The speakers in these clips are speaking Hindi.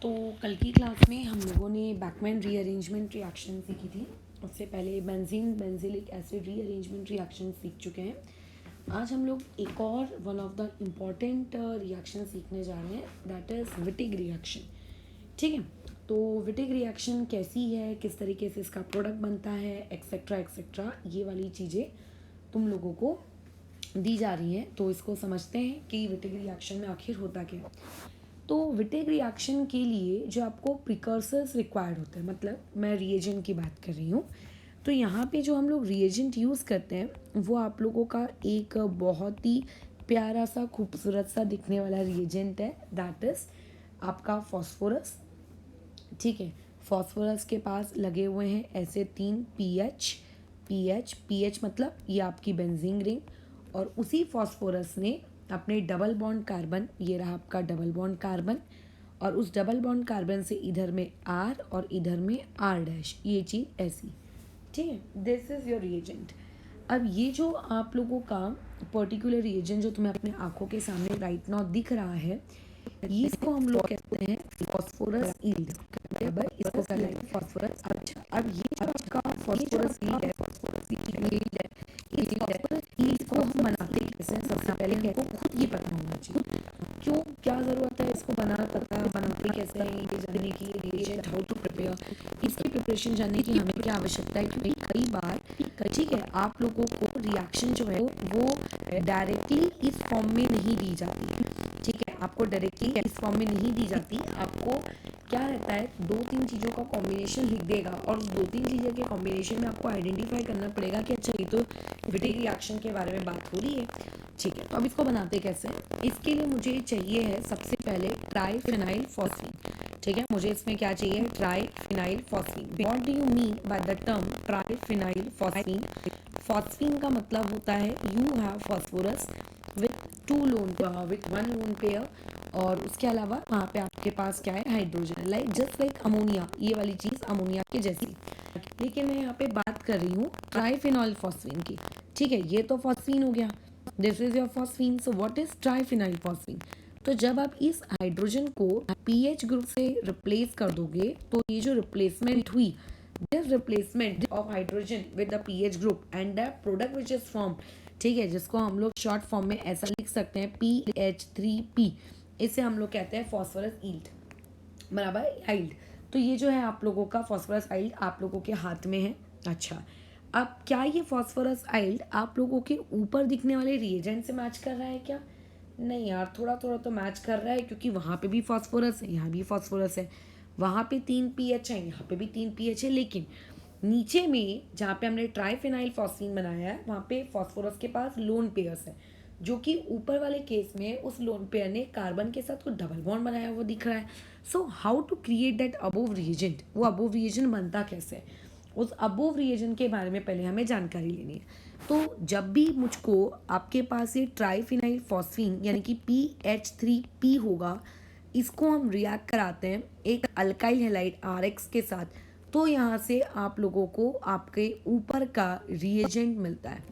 तो कल की क्लास में हम लोगों ने बैकमैन रीअरेंजमेंट रिएक्शन सीखी थी। उससे पहले benzene benzylic acid rearrangement reaction सीख चुके हैं। आज हम लोग एक और one of the important reaction सीखने जा रहे हैं, दैट इज़ विटिग रिएक्शन। ठीक है, तो विटिग रिएक्शन कैसी है, किस तरीके से इसका प्रोडक्ट बनता है, एक्सेट्रा एक्सेट्रा, ये वाली चीज़ें तुम लोगों को दी जा रही हैं। तो इसको समझते हैं कि विटिग रिएक्शन में आखिर होता क्या है। तो विटिग रिएक्शन के लिए जो आपको प्रिकर्सर्स रिक्वायर्ड होते हैं, मतलब मैं रिएजेंट की बात कर रही हूँ, तो यहाँ पे जो हम लोग रिएजेंट यूज़ करते हैं वो आप लोगों का एक बहुत ही प्यारा सा खूबसूरत सा दिखने वाला रिएजेंट है, दैट इज़ आपका फॉस्फोरस। ठीक है, फॉस्फोरस के पास लगे हुए हैं ऐसे 3 पी एच मतलब ये आपकी बेंजीन रिंग, और उसी फॉस्फोरस ने अपने डबल बॉन्ड कार्बन, ये रहा आपका डबल बॉन्ड कार्बन, और उस डबल बॉन्ड कार्बन से इधर में आर और इधर में आर डैश, ये चीज़ ऐसी। ठीक है, दिस इज़ योर रिएजेंट। अब ये जो आप लोगों का पर्टिकुलर रिएजेंट जो तुम्हें अपने आंखों के सामने राइट नाउ दिख रहा है, ये इसको हम लोग कहते हैं फॉस्फोरस ईल्ड। बराबर, इसको कहते हैं फॉस्फोरस। अच्छा, अब ये जो आपका फॉस्फोरस ईल्ड है, फॉस्फोरस ईल्ड है, इस फॉस्फोरस ईल्ड को हम बनाते कैसे हैं, सबसे पहले हमको खुद ये पता होना चाहिए क्यों, क्या ज़रूरत है इसको बनाते कैसे हैं, ये जानने की, रिएजेंट हाउ टू प्रिपेयर, इसकी प्रिपरेशन जानने की हमें क्या आवश्यकता है, क्योंकि कई बार ठीक है आप लोगों को रिएक्शन जो है वो डायरेक्टली इस फॉर्म में नहीं दी जाती। ठीक है, आपको डायरेक्टली इस फॉर्म में नहीं दी जाती, आपको क्या रहता है, 2-3 चीज़ों का कॉम्बिनेशन लिख देगा और उस 2-3 चीज़ों के कॉम्बिनेशन में आपको आइडेंटिफाई करना पड़ेगा कि अच्छा ये तो विटिग रिएक्शन के बारे में बात हो रही है। ठीक है, तो अब इसको बनाते कैसे हैं, इसके लिए मुझे चाहिए है सबसे पहले ट्राइफिनाइल फॉस्फीन। ठीक है, मुझे इसमें क्या चाहिए, triphenyl phosphine. What do you mean by the term triphenyl phosphine? Phosphine का मतलब होता है you have phosphorus with one lone pair, और उसके अलावा वहाँ पे आपके पास क्या है, hydrogen, like just like ammonia, ये वाली चीज़ अमोनिया के जैसी। लेकिन मैं यहाँ पे बात कर रही हूँ ट्राइफिनॉल फॉस्फीन की। ठीक है, ये तो फॉस्फीन हो गया, this is your phosphine. So what is triphenyl phosphine? तो जब आप इस हाइड्रोजन को पीएच ग्रुप से रिप्लेस कर दोगे, तो ये जो रिप्लेसमेंट हुई, this replacement of hydrogen with the pH group and the product which is form, ठीक है, जिसको हम लोग शॉर्ट फॉर्म में ऐसा लिख सकते हैं PH3P, इसे हम लोग कहते हैं फॉस्फोरस ईल्ड। बराबर, आइल्ड। तो ये जो है आप लोगों का फॉस्फोरस आइल्ड आप लोगों के हाथ में है। अच्छा, अब क्या ये फॉस्फोरस आइल्ड आप लोगों के ऊपर दिखने वाले रिएजेंट से मैच कर रहा है क्या? नहीं यार, थोड़ा थोड़ा तो मैच कर रहा है, क्योंकि वहाँ पे भी फॉस्फोरस है, यहाँ भी फॉस्फोरस है, वहाँ पे 3 पीएच है, यहाँ पे भी 3 पीएच है, लेकिन नीचे में जहाँ पे हमने ट्राइफिनाइल फॉस्फीन बनाया है वहाँ पे फॉस्फोरस के पास लोन पेयर्स है, जो कि ऊपर वाले केस में उस लोन पेयर ने कार्बन के साथ कुछ डबल बॉन्ड बनाया वो दिख रहा है। So how to create that above reagent, वो अबोव रिएजेंट बनता कैसे है, उस अबोव रिएजेंट के बारे में पहले हमें जानकारी लेनी है। तो जब भी मुझको आपके पास ये ट्राइफिनाइल फॉस्फीन यानी कि PH3P होगा, इसको हम रिएक्ट कराते हैं एक अल्काइल हैलाइड RX के साथ, तो यहाँ से आप लोगों को आपके ऊपर का रिएजेंट मिलता है।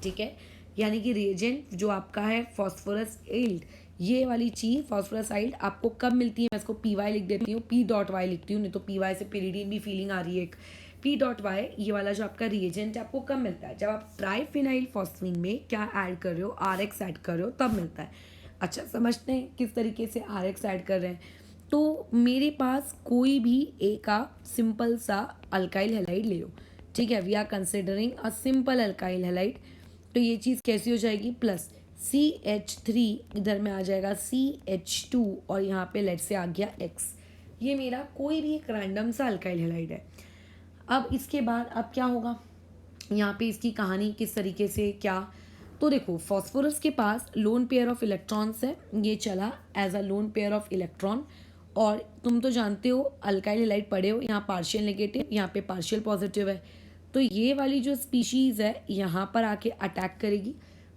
ठीक है, यानी कि रिएजेंट जो आपका है फॉस्फोरस आइल्ड, ये वाली चीज़ फॉस्फोरस आइल्ड आपको कब मिलती है, मैं इसको PY लिख देती हूँ, P.Y लिखती हूँ, नहीं तो PY से पिरिडीन भी फीलिंग आ रही है एक। P.Y ये वाला जो आपका रिएजेंट है आपको कब मिलता है, जब आप ट्राइफिनाइल फॉस्फीन में क्या ऐड कर रहे हो, RX ऐड कर रहे हो, तब मिलता है। अच्छा, समझते हैं किस तरीके से RX ऐड कर रहे हैं। तो मेरे पास कोई भी एक का सिंपल सा अल्काइल हैलाइड ले लो। ठीक है, we are considering a simple alkyl halide, तो ये चीज़ कैसी हो जाएगी, प्लस CH3, इधर में आ जाएगा CH2, और यहाँ पे लेट से आ गया X। ये मेरा कोई भी एक रैंडम सा अल्काइल हैलाइड है। अब इसके बाद अब क्या होगा, यहाँ पे इसकी कहानी किस तरीके से क्या, तो देखो फॉस्फोरस के पास लोन पेयर ऑफ इलेक्ट्रॉन्स है, ये चला as a lone pair of electron, और तुम तो जानते हो अल्काइल हैलाइड पढ़े हो, यहाँ पार्शियल नेगेटिव यहाँ पे पार्शियल पॉजिटिव है, तो ये वाली जो स्पीशीज़ है यहाँ पर आके अटैक करेगी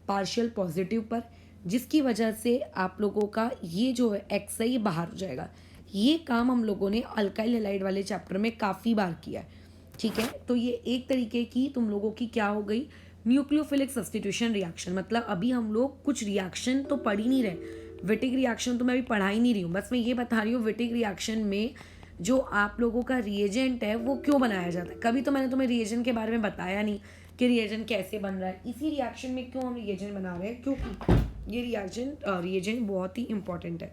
पार्शियल पॉजिटिव पर, जिसकी वजह से आप लोगों का ये जो है एक्स है ये बाहर हो जाएगा। ये काम हम लोगों ने अल्काइल हैलाइड वाले चैप्टर में काफ़ी बार किया है। ठीक है, तो ये एक तरीके की तुम लोगों की क्या हो गई, न्यूक्लियोफिलिक सब्स्टिट्यूशन रिएक्शन। मतलब अभी हम लोग कुछ रिएक्शन तो पढ़ ही नहीं रहे, विटिक रिएक्शन तो मैं अभी पढ़ा ही नहीं रही हूँ, बस मैं ये बता रही हूँ विटिक रिएक्शन में जो आप लोगों का रिएजेंट है वो क्यों बनाया जाता है। कभी तो मैंने तुम्हें रिएजेंट के बारे में बताया नहीं कि रिएजेंट कैसे बन रहा है, इसी रिएक्शन में क्यों हम रिएजेंट बना रहे हैं, क्योंकि ये रिएजेंट बहुत ही इंपॉर्टेंट है।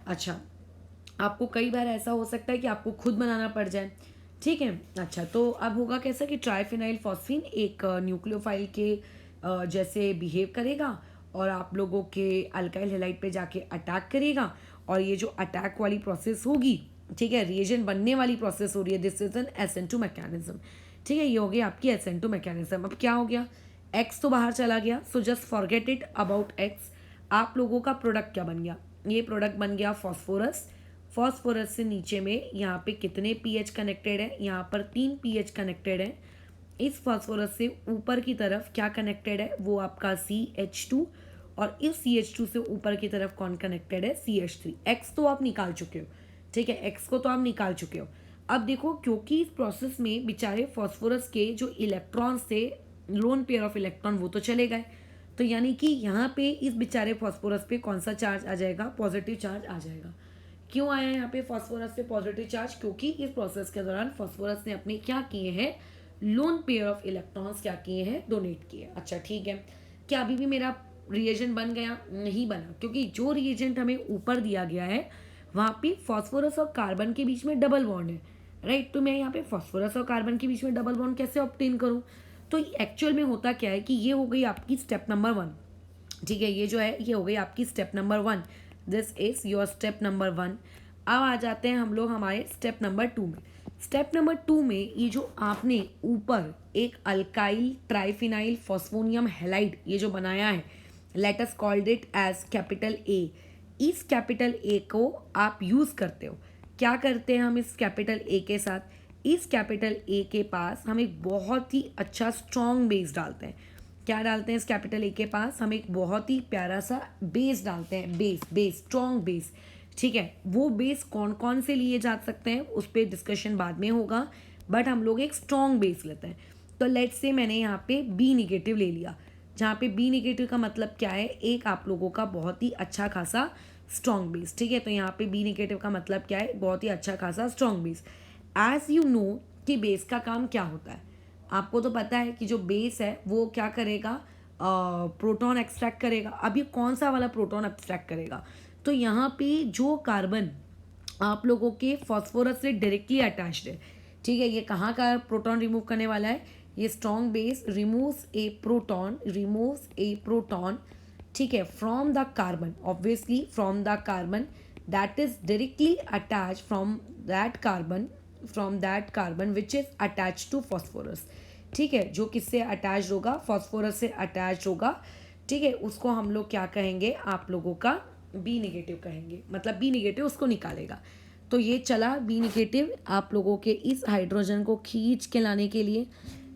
अच्छा, आपको कई बार ऐसा हो सकता है कि आपको खुद बनाना पड़ जाए, ठीक है। अच्छा, तो अब होगा कैसा कि ट्राइफिनाइल फॉस्फीन एक न्यूक्लियोफाइल के जैसे बिहेव करेगा और आप लोगों के अल्काइल हैलाइड पे जाके अटैक करेगा, और ये जो अटैक वाली प्रोसेस होगी, ठीक है, रिएजेंट बनने वाली प्रोसेस हो रही है, this is an SN2 mechanism, ठीक है। ये हो गई आपकी SN2 मैकेनिज्म। अब क्या हो गया, एक्स तो बाहर चला गया, so just forget it about x. आप लोगों का प्रोडक्ट क्या बन गया, ये प्रोडक्ट बन गया फॉस्फोरस। फॉस्फोरस से नीचे में यहाँ पे कितने पीएच कनेक्टेड है, यहाँ पर 3 पीएच कनेक्टेड है। इस फॉस्फोरस से ऊपर की तरफ क्या कनेक्टेड है, वो आपका CH2, और इस CH2 से ऊपर की तरफ कौन कनेक्टेड है, CH3। एक्स तो आप निकाल चुके हो, ठीक है, एक्स को तो आप निकाल चुके हो। अब देखो, क्योंकि इस प्रोसेस में बेचारे फॉस्फोरस के जो इलेक्ट्रॉन्स थे, लोन पेयर ऑफ इलेक्ट्रॉन, वो तो चले गए, तो यानी कि यहाँ पे इस बेचारे फॉस्फोरस पे कौन सा चार्ज आ जाएगा, पॉजिटिव चार्ज आ जाएगा। क्यों आया यहाँ पे फॉस्फोरस पे पॉजिटिव चार्ज, क्योंकि इस प्रोसेस के दौरान फॉस्फोरस ने अपने क्या किए हैं, लोन पेयर ऑफ इलेक्ट्रॉन्स क्या किए हैं, डोनेट किए। अच्छा ठीक है, क्या अभी भी मेरा रिएजेंट बन गया, नहीं बना, क्योंकि जो रिएजेंट हमें ऊपर दिया गया है वहाँ पे फॉस्फोरस और कार्बन के बीच में डबल बॉन्ड है, राइट। तो मैं यहाँ पे फॉस्फोरस और कार्बन के बीच में डबल बॉन्ड कैसे ऑब्टेन करूँ, तो एक्चुअल में होता क्या है कि ये हो गई आपकी स्टेप नंबर 1, ठीक है, ये जो है ये हो गई आपकी step number 1, this is your step number 1। अब आ जाते हैं हम लोग हमारे स्टेप नंबर 2 में। स्टेप नंबर 2 में ये जो आपने ऊपर एक अल्काइल ट्राइफिनाइल फॉस्फोनियम हैलाइड ये जो बनाया है, let us called it as capital A. इस कैपिटल ए को आप यूज़ करते हो, क्या करते हैं हम इस कैपिटल ए के साथ, इस कैपिटल ए के पास हम एक बहुत ही अच्छा स्ट्रॉन्ग बेस डालते हैं। क्या डालते हैं इस कैपिटल ए के पास, हम एक बहुत ही प्यारा सा बेस डालते हैं, बेस स्ट्रॉन्ग बेस, ठीक है। वो बेस कौन कौन से लिए जा सकते हैं उस पर डिस्कशन बाद में होगा, बट हम लोग एक स्ट्रॉन्ग बेस लेते हैं। तो लेट से मैंने यहाँ पे बी निगेटिव ले लिया, जहाँ पे बी निगेटिव का मतलब क्या है, एक आप लोगों का बहुत ही अच्छा खासा स्ट्रॉन्ग बेस, ठीक है। तो यहाँ पे बी निगेटिव का मतलब क्या है, बहुत ही अच्छा खासा strong base. As you know कि बेस का काम क्या होता है, आपको तो पता है कि जो बेस है वो क्या करेगा, प्रोटॉन एक्सट्रैक्ट करेगा। अब ये कौन सा वाला प्रोटॉन एक्सट्रैक्ट करेगा, तो यहाँ पे जो कार्बन आप लोगों के फॉस्फोरस से डायरेक्टली अटैच्ड है, ठीक है, ये कहाँ का प्रोटॉन रिमूव करने वाला है, ये strong base removes a proton, ठीक है, from the carbon, obviously from the carbon that is directly attach from that carbon which is attach to phosphorus, ठीक है, जो किससे अटैच होगा, फॉस्फोरस से अटैच होगा, ठीक है, उसको हम लोग क्या कहेंगे, आप लोगों का बी निगेटिव कहेंगे, मतलब बी निगेटिव उसको निकालेगा। तो ये चला बी निगेटिव आप लोगों के इस हाइड्रोजन को खींच के लाने के लिए।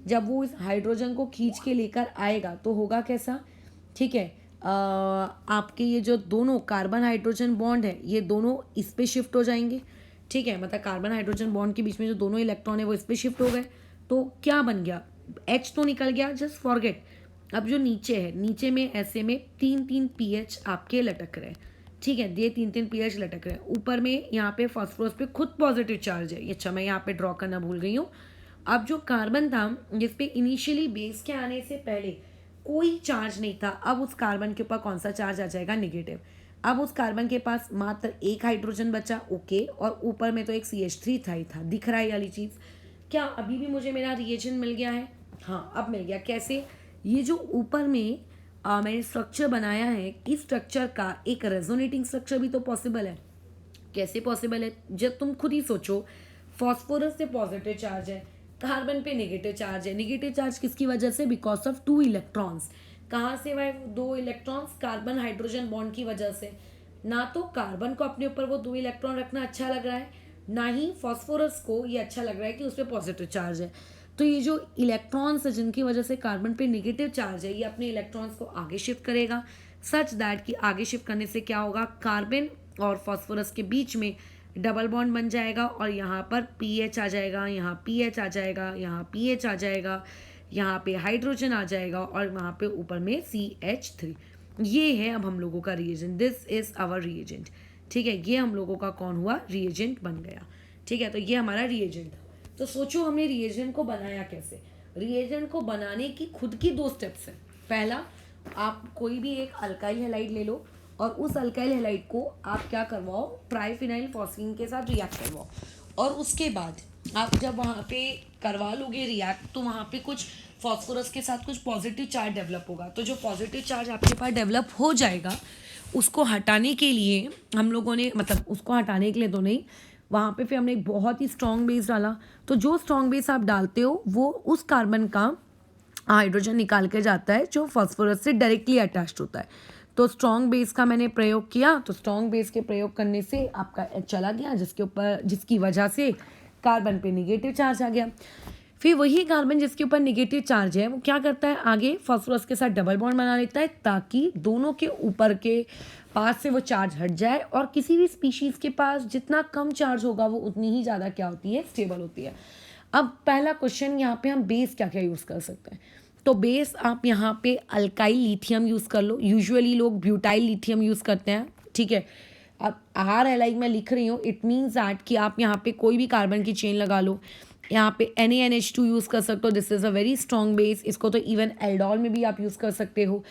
जब वो इस हाइड्रोजन को खींच के लेकर आएगा तो होगा कैसा, ठीक है, आपके ये जो दोनों कार्बन हाइड्रोजन बॉन्ड है ये दोनों इस पे शिफ्ट हो जाएंगे, ठीक है, मतलब कार्बन हाइड्रोजन बॉन्ड के बीच में जो दोनों इलेक्ट्रॉन है वो इस पे शिफ्ट हो गए, तो क्या बन गया, H तो निकल गया, जस्ट फॉरगेट। अब जो नीचे है, नीचे में ऐसे में 3 पीएच आपके लटक रहे हैं, ठीक है, ये 3 पीएच लटक रहे हैं। ऊपर में यहाँ पे फॉस्फोरस पे खुद पॉजिटिव चार्ज है, अच्छा मैं यहाँ पे ड्रॉ करना भूल गई हूँ। अब जो कार्बन था जिस पे इनिशियली बेस के आने से पहले कोई चार्ज नहीं था, अब उस कार्बन के ऊपर कौन सा चार्ज आ जाएगा, निगेटिव। अब उस कार्बन के पास मात्र एक हाइड्रोजन बचा, ओके, और ऊपर में तो एक CH3 था ही था, दिख रहा है ये वाली चीज़। क्या अभी भी मुझे मेरा रिएजेंट मिल गया है, हाँ अब मिल गया। कैसे, ये जो ऊपर में मैंने स्ट्रक्चर बनाया है, इस स्ट्रक्चर का एक रेजोनेटिंग स्ट्रक्चर भी तो पॉसिबल है। कैसे पॉसिबल है, जब तुम खुद ही सोचो, फॉस्फोरस से पॉजिटिव चार्ज है, कार्बन पे नेगेटिव चार्ज है, नेगेटिव चार्ज किसकी वजह से, बिकॉज ऑफ 2 इलेक्ट्रॉन्स। कहाँ से भाई 2 इलेक्ट्रॉन्स, कार्बन हाइड्रोजन बॉन्ड की वजह से। ना तो कार्बन को अपने ऊपर वो 2 इलेक्ट्रॉन रखना अच्छा लग रहा है, ना ही फॉस्फोरस को ये अच्छा लग रहा है कि उस पर पॉजिटिव चार्ज है। तो ये जो इलेक्ट्रॉन्स है जिनकी वजह से कार्बन पे नेगेटिव चार्ज है, ये अपने इलेक्ट्रॉन्स को आगे शिफ्ट करेगा, सच दैट कि आगे शिफ्ट करने से क्या होगा, कार्बन और फॉस्फोरस के बीच में डबल बॉन्ड बन जाएगा, और यहाँ पर पीएच आ जाएगा, यहाँ पीएच आ जाएगा, यहाँ पीएच आ जाएगा, यहाँ पे हाइड्रोजन आ जाएगा, और वहाँ पे ऊपर में CH3। ये है अब हम लोगों का reagent, this is our reagent. ठीक है, ये हम लोगों का कौन हुआ, रिएजेंट बन गया। ठीक है, तो ये हमारा रिएजेंट था। तो सोचो हमने रिएजेंट को बनाया कैसे। रिएजेंट को बनाने की खुद की 2 स्टेप्स है। पहला, आप कोई भी एक अल्काइल हैलाइड ले लो और उस अल्काइल हैलाइड को आप क्या करवाओ, ट्राइफिनाइल फॉस्फीन के साथ रिएक्ट करवाओ, और उसके बाद आप जब वहाँ पे करवा लोगे रिएक्ट, तो वहाँ पे कुछ फॉस्फोरस के साथ कुछ पॉजिटिव चार्ज डेवलप होगा। तो जो पॉजिटिव चार्ज आपके पास डेवलप हो जाएगा, उसको हटाने के लिए हम लोगों ने, मतलब उसको हटाने के लिए तो नहीं, वहाँ पे फिर हमने एक बहुत ही स्ट्रॉन्ग बेस डाला। तो जो स्ट्रॉन्ग बेस आप डालते हो वो उस कार्बन का हाइड्रोजन निकाल के जाता है जो फॉस्फोरस से डायरेक्टली अटैच्ड होता है। तो स्ट्रॉन्ग बेस का मैंने प्रयोग किया, तो स्ट्रॉन्ग बेस के प्रयोग करने से आपका H चला गया, जिसकी वजह से कार्बन पे नेगेटिव चार्ज आ गया। फिर वही कार्बन जिसके ऊपर नेगेटिव चार्ज है वो क्या करता है, आगे फॉस्फोरस के साथ डबल बॉन्ड बना लेता है, ताकि दोनों के ऊपर के पास से वो चार्ज हट जाए, और किसी भी स्पीशीज़ के पास जितना कम चार्ज होगा वो उतनी ही ज़्यादा क्या होती है, स्टेबल होती है। अब पहला क्वेश्चन, यहाँ पे हम बेस क्या क्या यूज़ कर सकते हैं। तो बेस आप यहाँ पे अल्काइल लिथियम यूज़ कर लो, यूजुअली लोग ब्यूटाइल लिथियम यूज़ करते हैं। ठीक है, अब RLI मैं लिख रही हूँ, इट मीन्स दैट कि आप यहाँ पे कोई भी कार्बन की चेन लगा लो। यहाँ पे NaNH2 यूज़ कर सकते हो, this is a very strong base. इसको तो इवन एल्डोल में भी आप यूज़ कर सकते हो।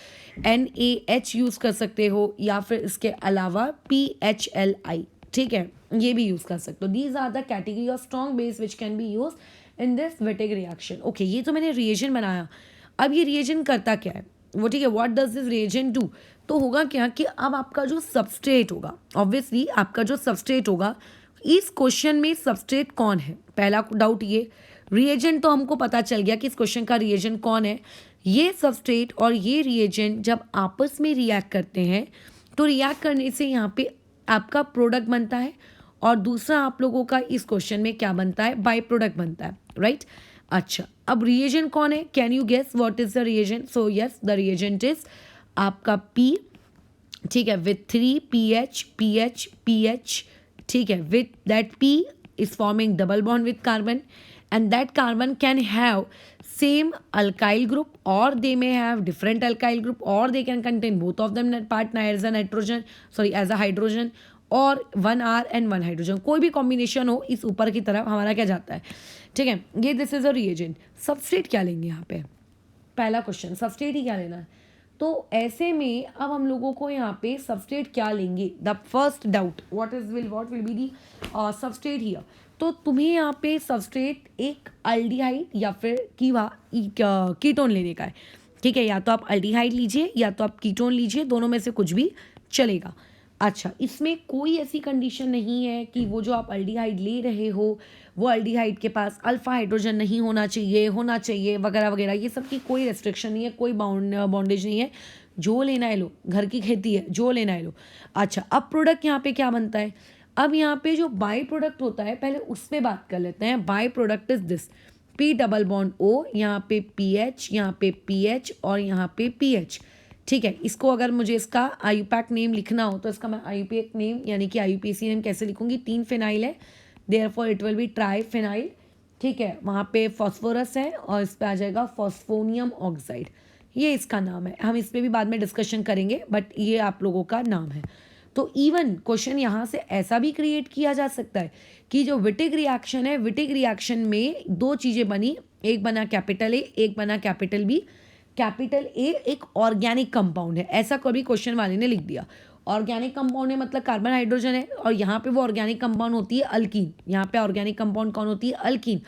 NaH यूज़ कर सकते हो, या फिर इसके अलावा PHLI, ठीक है, ये भी यूज़ कर सकते हो। These are the category of strong base which can be use in this Wittig reaction. Okay, ये तो मैंने रिएजेंट बनाया। अब ये रिएजेंट करता क्या है वो, ठीक है, what does this reagent do. तो होगा क्या कि अब आपका जो सबस्ट्रेट होगा, ऑब्वियसली आपका जो सबस्ट्रेट होगा, इस क्वेश्चन में सबस्ट्रेट कौन है, पहला डाउट ये। रिएजेंट तो हमको पता चल गया कि इस क्वेश्चन का रिएजेंट कौन है। ये सबस्ट्रेट और ये रिएजेंट जब आपस में रिएक्ट करते हैं, तो रिएक्ट करने से यहाँ पे आपका प्रोडक्ट बनता है, और दूसरा आप लोगों का इस क्वेश्चन में क्या बनता है, बाई प्रोडक्ट बनता है, राइट। अच्छा, अब रिएजेंट कौन है, can you guess what is the reagent. So yes, the reagent is आपका P, ठीक है, विथ 3 PH PH PH, ठीक है, with that P is forming double bond with carbon, and that carbon can have same alkyl group, or they may have different alkyl group, or they can contain both of them part as a nitrogen, sorry, as a hydrogen, और 1 R and 1 हाइड्रोजन, कोई भी कॉम्बिनेशन हो, इस ऊपर की तरफ हमारा क्या जाता है। ठीक है, ये this is a reagent. Substrate क्या लेंगे यहाँ पे, पहला क्वेश्चन, सबस्ट्रेट ही क्या लेना है। तो ऐसे में अब हम लोगों को यहाँ पे सबस्ट्रेट क्या लेंगे, the first doubt, what will be the substrate here. तो तुम्हें यहाँ पे सबस्ट्रेट एक अल्डिहाइड या फिर कीटोन लेने का है। ठीक है, या तो आप अल्डिहाइड लीजिए या तो आप कीटोन लीजिए, दोनों में से कुछ भी चलेगा। अच्छा, इसमें कोई ऐसी कंडीशन नहीं है कि वो जो आप अल्डिहाइड ले रहे हो वो अल्डिहाइड के पास अल्फा हाइड्रोजन नहीं होना चाहिए वगैरह वगैरह, ये सब की कोई रेस्ट्रिक्शन नहीं है, कोई बॉन्डेज नहीं है। जो लेना है लो, घर की खेती है, जो लेना है लो। अच्छा, अब प्रोडक्ट यहाँ पे क्या बनता है, अब यहाँ पे जो बाई प्रोडक्ट होता है पहले उस पर बात कर लेते हैं। By product is this, P double bond O, यहाँ पे PH, यहाँ पे PH और यहाँ पे PH। ठीक है, इसको अगर मुझे इसका IUPAC नेम लिखना हो तो इसका मैं IUPAC नेम यानी कि IUPAC नेम कैसे लिखूंगी, 3 फिनाइल है, therefore it will be triphenyl. ठीक है, वहाँ पे फॉस्फोरस है और इस पर आ जाएगा फॉस्फोनियम ऑक्साइड, ये इसका नाम है। हम इस पर भी बाद में डिस्कशन करेंगे, बट ये आप लोगों का नाम है। तो इवन क्वेश्चन यहाँ से ऐसा भी क्रिएट किया जा सकता है कि जो विटिक रिएक्शन है, विटिक रिएक्शन में 2 चीज़ें बनी, एक बना कैपिटल A, एक बना कैपिटल B। कैपिटल A एक ऑर्गेनिक कंपाउंड है, ऐसा कभी क्वेश्चन वाले ने लिख दिया। ऑर्गेनिक कंपाउंड है मतलब कार्बन हाइड्रोजन है, और यहाँ पे वो ऑर्गेनिक कंपाउंड होती है अल्कीन। यहाँ पे ऑर्गेनिक कंपाउंड कौन होती है, अल्कीन।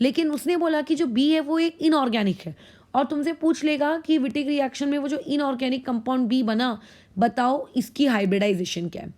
लेकिन उसने बोला कि जो B है वो एक इनऑर्गेनिक है, और तुमसे पूछ लेगा कि विटिक रिएक्शन में वो जो इनऑर्गेनिक कंपाउंड B बना, बताओ इसकी हाइब्रिडाइजेशन क्या है।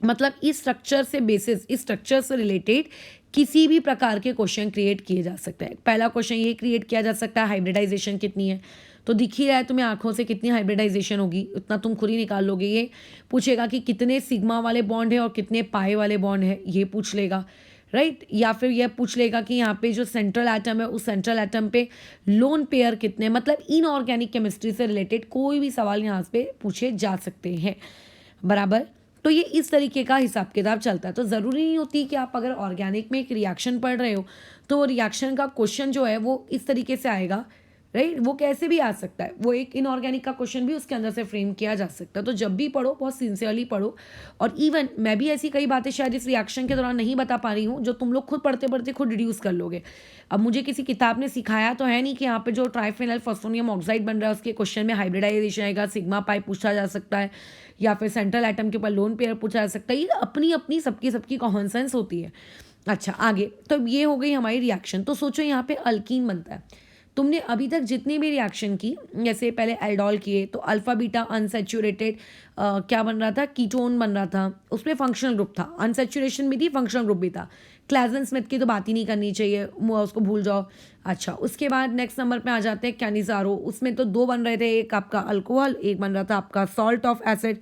मतलब इस स्ट्रक्चर से बेसिस, इस स्ट्रक्चर से रिलेटेड किसी भी प्रकार के क्वेश्चन क्रिएट किए जा सकते हैं। पहला क्वेश्चन ये क्रिएट किया जा सकता है, हाइब्रिडाइजेशन कितनी है, तो दिख ही रहा है तुम्हें आंखों से कितनी हाइब्रिडाइजेशन होगी, उतना तुम खुद ही निकाल लोगे। ये पूछेगा कि कितने सिग्मा वाले बॉन्ड है और कितने पाई वाले बॉन्ड है, ये पूछ लेगा, राइट। या फिर यह पूछ लेगा कि यहाँ पे जो सेंट्रल एटम है उस सेंट्रल एटम पे लोन पेयर कितने, मतलब इनऑर्गेनिक केमिस्ट्री से रिलेटेड कोई भी सवाल यहाँ पे पूछे जा सकते हैं, बराबर। तो ये इस तरीके का हिसाब किताब चलता है। तो ज़रूरी नहीं होती कि आप अगर ऑर्गेनिक में एक रिएक्शन पढ़ रहे हो तो वो रिएक्शन का क्वेश्चन जो है वो इस तरीके से आएगा, राइट, वो कैसे भी आ सकता है, वो एक इनऑर्गेनिक का क्वेश्चन भी उसके अंदर से फ्रेम किया जा सकता है। तो जब भी पढ़ो बहुत सिंसियरली पढ़ो। और इवन मैं भी ऐसी कई बातें शायद इस रिएक्शन के दौरान नहीं बता पा रही हूँ जो तुम लोग खुद पढ़ते पढ़ते खुद डिड्यूस कर लोगे। अब मुझे किसी किताब ने सिखाया तो है नहीं कि यहाँ पे जो ट्राइफेनल फॉस्फोनियम ऑक्साइड बन रहा है उसके क्वेश्चन में हाइब्रिडाइजेशन आएगा, सिग्मा पाई पूछा जा सकता है, या फिर सेंट्रल एटम के ऊपर लोन पेयर पूछा जा सकता है। ये अपनी अपनी सबकी कॉमन सेंस होती है। अच्छा, आगे तो ये हो गई हमारी रिएक्शन। तो सोचो यहाँ पे अल्कीन बनता है। तुमने अभी तक जितनी भी रिएक्शन की, जैसे पहले एल्डोल किए तो अल्फा बीटा अनसेचुरेटेड क्या बन रहा था, कीटोन बन रहा था, उसमें फंक्शनल ग्रुप था, अनसेचुरेशन भी थी, फंक्शनल ग्रुप भी था। क्लासन स्मिथ की तो बात ही नहीं करनी चाहिए, उसको भूल जाओ। अच्छा, उसके बाद नेक्स्ट नंबर पे आ जाते हैं कैनिजारो। उसमें तो दो बन रहे थे, एक आपका अल्कोहल, एक बन रहा था आपका सॉल्ट ऑफ एसिड,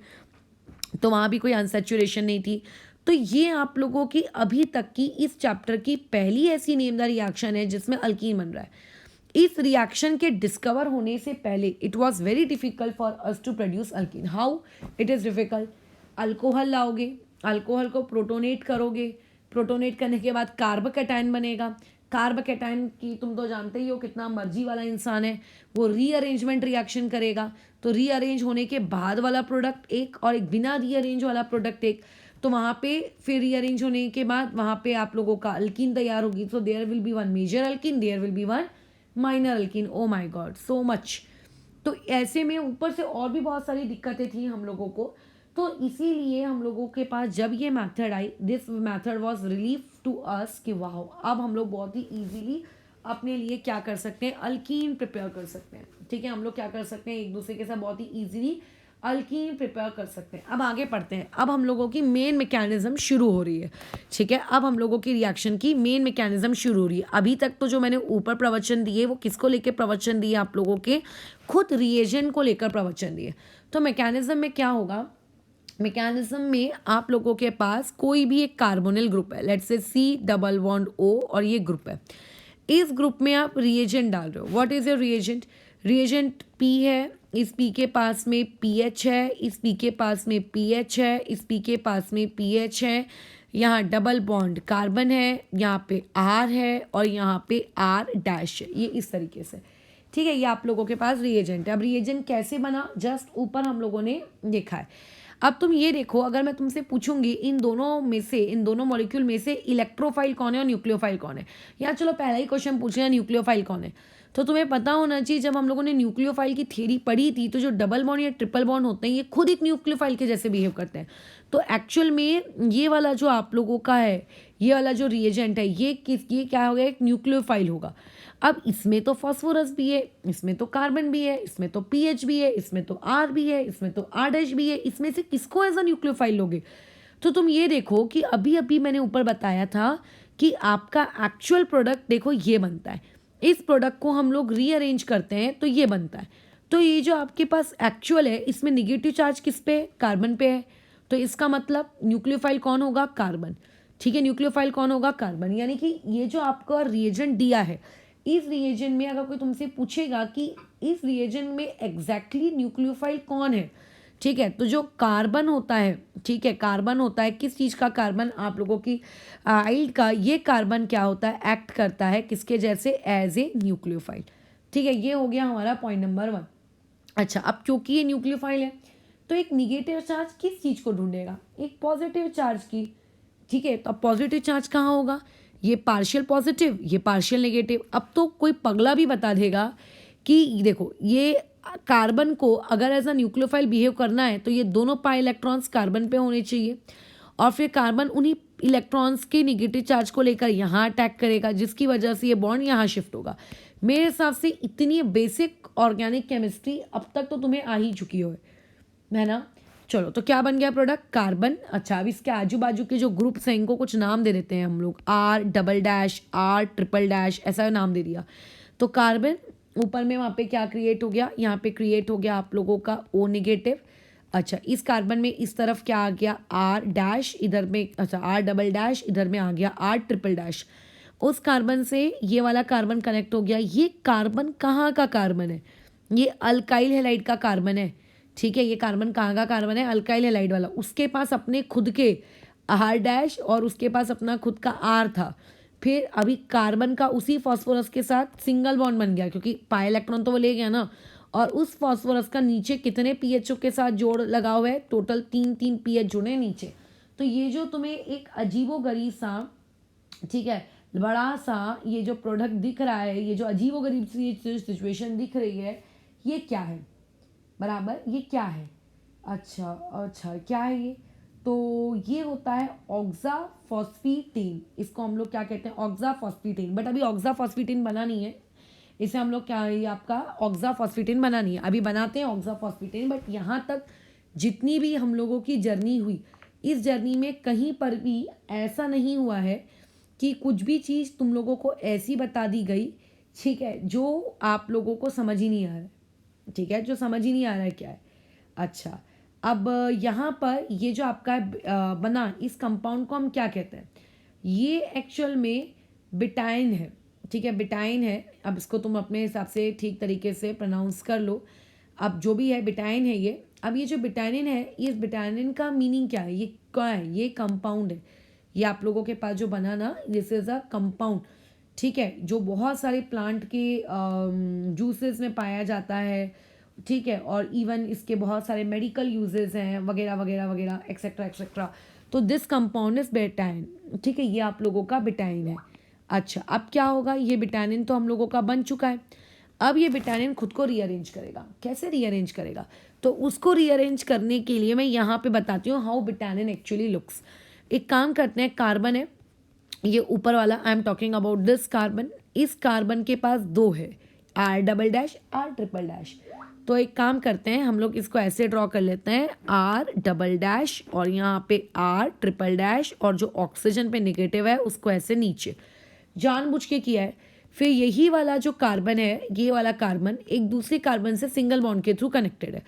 तो वहाँ भी कोई अनसेचुरेशन नहीं थी। तो ये आप लोगों की अभी तक की इस चैप्टर की पहली ऐसी नेमदार रिएक्शन है जिसमें अल्कीन बन रहा है। इस रिएक्शन के डिस्कवर होने से पहले it was very difficult for us to produce alkene. How it is difficult? Alcohol लाओगे, अल्कोहल को प्रोटोनेट करोगे, प्रोटोनेट करने के बाद कार्बोकैटायन बनेगा। कार्बोकैटायन की तुम तो जानते ही हो कितना मर्जी वाला इंसान है, वो रीअरेंजमेंट रिएक्शन करेगा। तो रीअरेंज होने के बाद वाला प्रोडक्ट एक और एक बिना रीअरेंज वाला प्रोडक्ट एक, तो वहाँ पे फिर रीअरेंज होने के बाद वहाँ पे आप लोगों का अल्कीन तैयार होगी। So there will be one major alkene, there will be one minor alkene. Oh my god, so much. तो ऐसे में ऊपर से और भी बहुत सारी दिक्कतें थी हम लोगों को। तो इसीलिए हम लोगों के पास जब ये मेथड आई, this method was relief to us कि वाह, अब हम लोग बहुत ही इजीली अपने लिए क्या कर सकते हैं, अल्कीन प्रिपेयर कर सकते हैं। ठीक है, हम लोग क्या कर सकते हैं, एक दूसरे के साथ बहुत ही इजीली अल्कीन प्रिपेयर कर सकते हैं। अब आगे पढ़ते हैं। अब हम लोगों की मेन मैकेनिज्म शुरू हो रही है। ठीक है, अब हम लोगों की रिएक्शन की मेन मैकेनिज्म शुरू हो रही है। अभी तक तो जो मैंने ऊपर प्रवचन दिए वो किसको लेकर प्रवचन दिए, आप लोगों के खुद रिएजेंट को लेकर प्रवचन दिए। तो मैकेनिज्म में क्या होगा, मैकेनिज्म में आप लोगों के पास कोई भी एक कार्बोनिल ग्रुप है, लेट्स से C+O और ये ग्रुप है। इस ग्रुप में आप रिएजेंट डाल रहे हो। What is your reagent? Reagent P है, इस P के पास में PH है, इस P के पास में PH है, इस P के पास में PH है, यहाँ डबल बॉन्ड कार्बन है, यहाँ पे R है और यहाँ पे R' है। ये इस तरीके से, ठीक है, ये आप लोगों के पास रिएजेंट है। अब रिएजेंट कैसे बना, जस्ट ऊपर हम लोगों ने देखा है। अब तुम ये देखो, अगर मैं तुमसे पूछूंगी इन दोनों में से, इन दोनों मॉलिक्यूल में से इलेक्ट्रोफाइल कौन है और न्यूक्लियोफाइल कौन है, या चलो पहला ही क्वेश्चन पूछ लिया न्यूक्लियोफाइल कौन है, तो तुम्हें पता होना चाहिए जब हम लोगों ने न्यूक्लियोफाइल की थ्योरी पढ़ी थी तो जो डबल बॉन्ड या ट्रिपल बॉन्ड होते हैं ये खुद एक न्यूक्लियोफाइल के जैसे बिहेव करते हैं। तो एक्चुअल में ये वाला जो आप लोगों का है, ये वाला जो रिएजेंट है, ये क्या होगा, एक न्यूक्लियोफाइल होगा। अब इसमें तो फास्फोरस भी है, इसमें तो कार्बन भी है, इसमें तो पीएच भी है, इसमें तो आर भी है, इसमें तो R' भी है, इसमें से किसको एज अ न्यूक्लियोफाइल लोगे? तो तुम ये देखो कि अभी अभी मैंने ऊपर बताया था कि आपका एक्चुअल प्रोडक्ट देखो ये बनता है, इस प्रोडक्ट को हम लोग रीअरेंज करते हैं तो ये बनता है। तो ये जो आपके पास एक्चुअल है इसमें निगेटिव चार्ज किस पे है, कार्बन पे है। तो इसका मतलब न्यूक्लियोफाइल कौन होगा, कार्बन। ठीक है, न्यूक्लियोफाइल कौन होगा, कार्बन। यानी कि ये जो आपका रिएजेंट दिया है, इस रिएजेंट में अगर कोई तुमसे पूछेगा कि इस रिएजेंट में एग्जैक्टली न्यूक्लियोफाइल कौन है, ठीक है, तो जो कार्बन होता है, ठीक है, कार्बन होता है किस चीज़ का, कार्बन आप लोगों की आइल्ड का, ये कार्बन क्या होता है, एक्ट करता है किसके जैसे, एज ए न्यूक्लियोफाइल। ठीक है, ये हो गया हमारा पॉइंट नंबर 1। अच्छा, अब क्योंकि ये न्यूक्लियोफाइल है तो एक निगेटिव चार्ज किस चीज़ को ढूंढेगा, एक पॉजिटिव चार्ज की। ठीक है, तो अब पॉजिटिव चार्ज कहाँ होगा, ये पार्शियल पॉजिटिव, ये पार्शियल नेगेटिव। अब तो कोई पगला भी बता देगा कि देखो ये कार्बन को अगर एज अ न्यूक्लियोफाइल बिहेव करना है तो ये दोनों पाई इलेक्ट्रॉन्स कार्बन पे होने चाहिए और फिर कार्बन उन्हीं इलेक्ट्रॉन्स के नेगेटिव चार्ज को लेकर यहाँ अटैक करेगा, जिसकी वजह से ये बॉन्ड यहाँ शिफ्ट होगा। मेरे हिसाब से इतनी बेसिक ऑर्गेनिक केमिस्ट्री अब तक तो तुम्हें आ ही चुकी हो, है ना। चलो, तो क्या बन गया प्रोडक्ट, कार्बन। अच्छा, अब इसके आजू बाजू के जो ग्रुप्स हैं इनको कुछ नाम दे देते हैं हम लोग, R', R', ऐसा नाम दे दिया। तो कार्बन ऊपर में वहाँ पे क्या क्रिएट हो गया, यहाँ पे क्रिएट हो गया आप लोगों का O नेगेटिव। अच्छा, इस कार्बन में इस तरफ क्या आ गया, R', इधर में अच्छा R', इधर में आ गया R'। उस कार्बन से ये वाला कार्बन कनेक्ट हो गया। ये कार्बन कहाँ का कार्बन है, ये अल्काइल हैलाइड का कार्बन है। ठीक है, ये कार्बन कहाँ का कार्बन है, अल्काइल हैलाइड वाला। उसके पास अपने खुद के R' और उसके पास अपना खुद का R था। फिर अभी कार्बन का उसी फॉस्फोरस के साथ सिंगल बॉन्ड बन गया, क्योंकि पाई इलेक्ट्रॉन तो वो ले गया ना, और उस फॉस्फोरस का नीचे कितने पीएचओ के साथ जोड़ लगा हुआ है, टोटल 3 पीएच जुड़े नीचे। तो ये जो तुम्हें एक अजीबोगरीब सा, ठीक है, बड़ा सा ये जो प्रोडक्ट दिख रहा है, ये जो अजीबोगरीब सी सिचुएशन दिख रही है, ये क्या है, बराबर, ये क्या है, अच्छा क्या है ये, तो ये होता है ऑक्साफॉस्फेटीन। इसको हम लोग क्या कहते हैं, ऑक्साफॉस्फेटीन। बट अभी ऑक्साफॉस्फेटीन बना नहीं है, इसे हम लोग क्या, ये आपका ऑक्साफॉस्फेटीन बना नहीं है, अभी बनाते हैं ऑक्साफॉस्फेटीन। बट यहाँ तक जितनी भी हम लोगों की जर्नी हुई, इस जर्नी में कहीं पर भी ऐसा नहीं हुआ है कि कुछ भी चीज़ तुम लोगों को ऐसी बता दी गई, ठीक है, जो आप लोगों को समझ ही नहीं आ रहा है, ठीक है, जो समझ ही नहीं आ रहा है क्या है। अच्छा, अब यहाँ पर ये जो आपका बना, इस कंपाउंड को हम क्या कहते हैं, ये एक्चुअल में बिटाइन है, ठीक है, बिटाइन है। अब इसको तुम अपने हिसाब से ठीक तरीके से प्रोनाउंस कर लो, अब जो भी है बिटाइन है ये। अब ये जो बिटानिन है, इस बिटानिन का मीनिंग क्या है, ये क्या है, ये कंपाउंड है, ये आप लोगों के पास जो बना ना, दिस इज अ कंपाउंड, ठीक है, जो बहुत सारे प्लांट के जूसेस में पाया जाता है, ठीक है, और इवन इसके बहुत सारे मेडिकल यूजेस हैं वगैरह वगैरह वगैरह एक्सेट्रा एक्सेट्रा। तो दिस कंपाउंड इज बिटाइन, ठीक है, ये आप लोगों का बिटाइन है। अच्छा, अब क्या होगा, ये बिटानिन तो हम लोगों का बन चुका है, अब ये बिटानिन खुद को रीअरेंज करेगा। कैसे रीअरेंज करेगा, तो उसको रीअरेंज करने के लिए मैं यहाँ पे बताती हूँ हाउ बिटानिन एक्चुअली लुक्स। एक काम करते हैं, कार्बन है ये ऊपर वाला, I am talking about this carbon. इस कार्बन के पास 2 है, R double dash R triple dash. तो एक काम करते हैं, हम लोग इसको ऐसे ड्रॉ कर लेते हैं, R डबल डैश और यहाँ पे R ट्रिपल डैश, और जो ऑक्सीजन पे नेगेटिव है उसको ऐसे नीचे जानबूझ के किया है। फिर यही वाला जो कार्बन है, ये वाला कार्बन एक दूसरे कार्बन से सिंगल बॉन्ड के थ्रू कनेक्टेड है,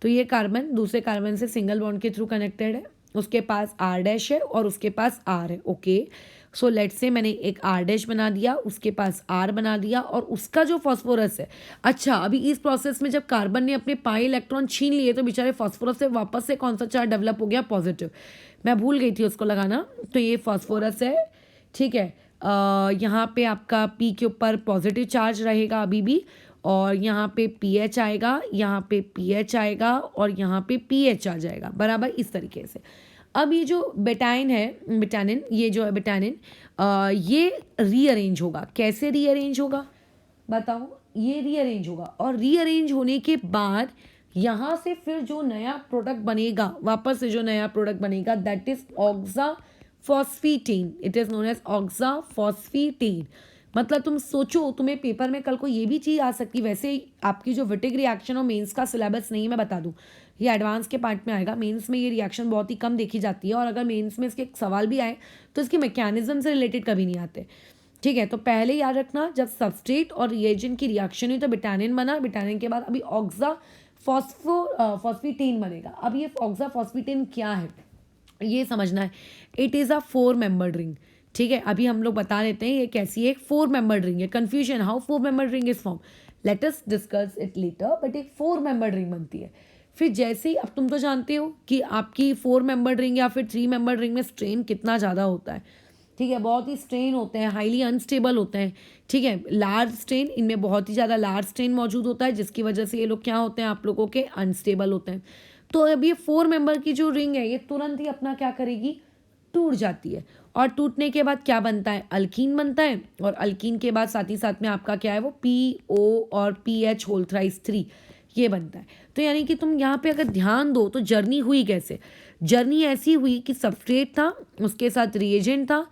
तो ये कार्बन दूसरे कार्बन से सिंगल बॉन्ड के थ्रू कनेक्टेड है, उसके पास R डैश है और उसके पास R है। ओके, सो लेट्स से मैंने एक R डैश बना दिया, उसके पास R बना दिया, और उसका जो फॉस्फोरस है, अच्छा अभी इस प्रोसेस में जब कार्बन ने अपने पाई इलेक्ट्रॉन छीन लिए, तो बेचारे फॉस्फोरस से वापस से कौन सा चार्ज डेवलप हो गया, पॉजिटिव, मैं भूल गई थी उसको लगाना। तो ये फॉस्फोरस है, ठीक है, यहाँ पे आपका P के ऊपर पॉजिटिव चार्ज रहेगा अभी भी, और यहाँ पे पीएच आएगा, यहाँ पे पीएच आएगा, और यहाँ पे पीएच आ जाएगा, बराबर इस तरीके से। अब ये जो बेटाइन है, बिटानिन, ये जो है बिटानिन, ये रीअरेंज होगा। कैसे रीअरेंज होगा बताओ, ये रीअरेंज होगा, और रीअरेंज होने के बाद यहाँ से फिर जो नया प्रोडक्ट बनेगा, वापस से जो नया प्रोडक्ट बनेगा, that is oxaphosphetane, it is known as oxaphosphetane. मतलब तुम सोचो, तुम्हें पेपर में कल को ये भी चीज़ आ सकती, वैसे आपकी जो विटिक रिएक्शन और मेंस का सिलेबस नहीं, मैं बता दूं, ये एडवांस के पार्ट में आएगा। मेंस में ये रिएक्शन बहुत ही कम देखी जाती है, और अगर मेंस में इसके सवाल भी आए तो इसके मैकेनिज्म से रिलेटेड कभी नहीं आते, ठीक है। तो पहले याद रखना, जब सबस्ट्रेट और रिएजेंट की रिएक्शन हुई तो बिटानिन बना, बिटानिन के बाद अभी ऑक्साफॉस्फेटीन बनेगा। अब ये ऑक्साफॉस्फेटीन क्या है ये समझना है। It is a 4 membered ring, ठीक है। अभी हम लोग बता देते हैं ये कैसी है, एक 4 मेंबर्ड रिंग है। Confusion how 4 membered ring is form, let us discuss it later, but एक 4 मेंबर्ड रिंग बनती है। फिर जैसे ही, अब तुम तो जानते हो कि आपकी 4 मेंबर्ड रिंग या फिर 3 मेंबर्ड रिंग में स्ट्रेन कितना ज़्यादा होता है, ठीक है, बहुत ही स्ट्रेन होते हैं, हाईली अनस्टेबल होते हैं, ठीक है, लार्ज स्ट्रेन, इनमें बहुत ही ज़्यादा लार्ज स्ट्रेन मौजूद होता है, जिसकी वजह से ये लोग क्या होते हैं, आप लोगों के अनस्टेबल होते हैं। तो अब ये 4 मेंबर की जो रिंग है, ये तुरंत ही अपना क्या करेगी, टूट जाती है, और टूटने के बाद क्या बनता है, अल्कीन बनता है, और अल्कीन के बाद साथ ही साथ में आपका क्या है, वो PO और PH होल थ्राइस 3 ये बनता है। तो यानी कि तुम यहाँ पे अगर ध्यान दो तो जर्नी हुई कैसे, जर्नी ऐसी हुई कि सबस्ट्रेट था, उसके साथ रिएजेंट था,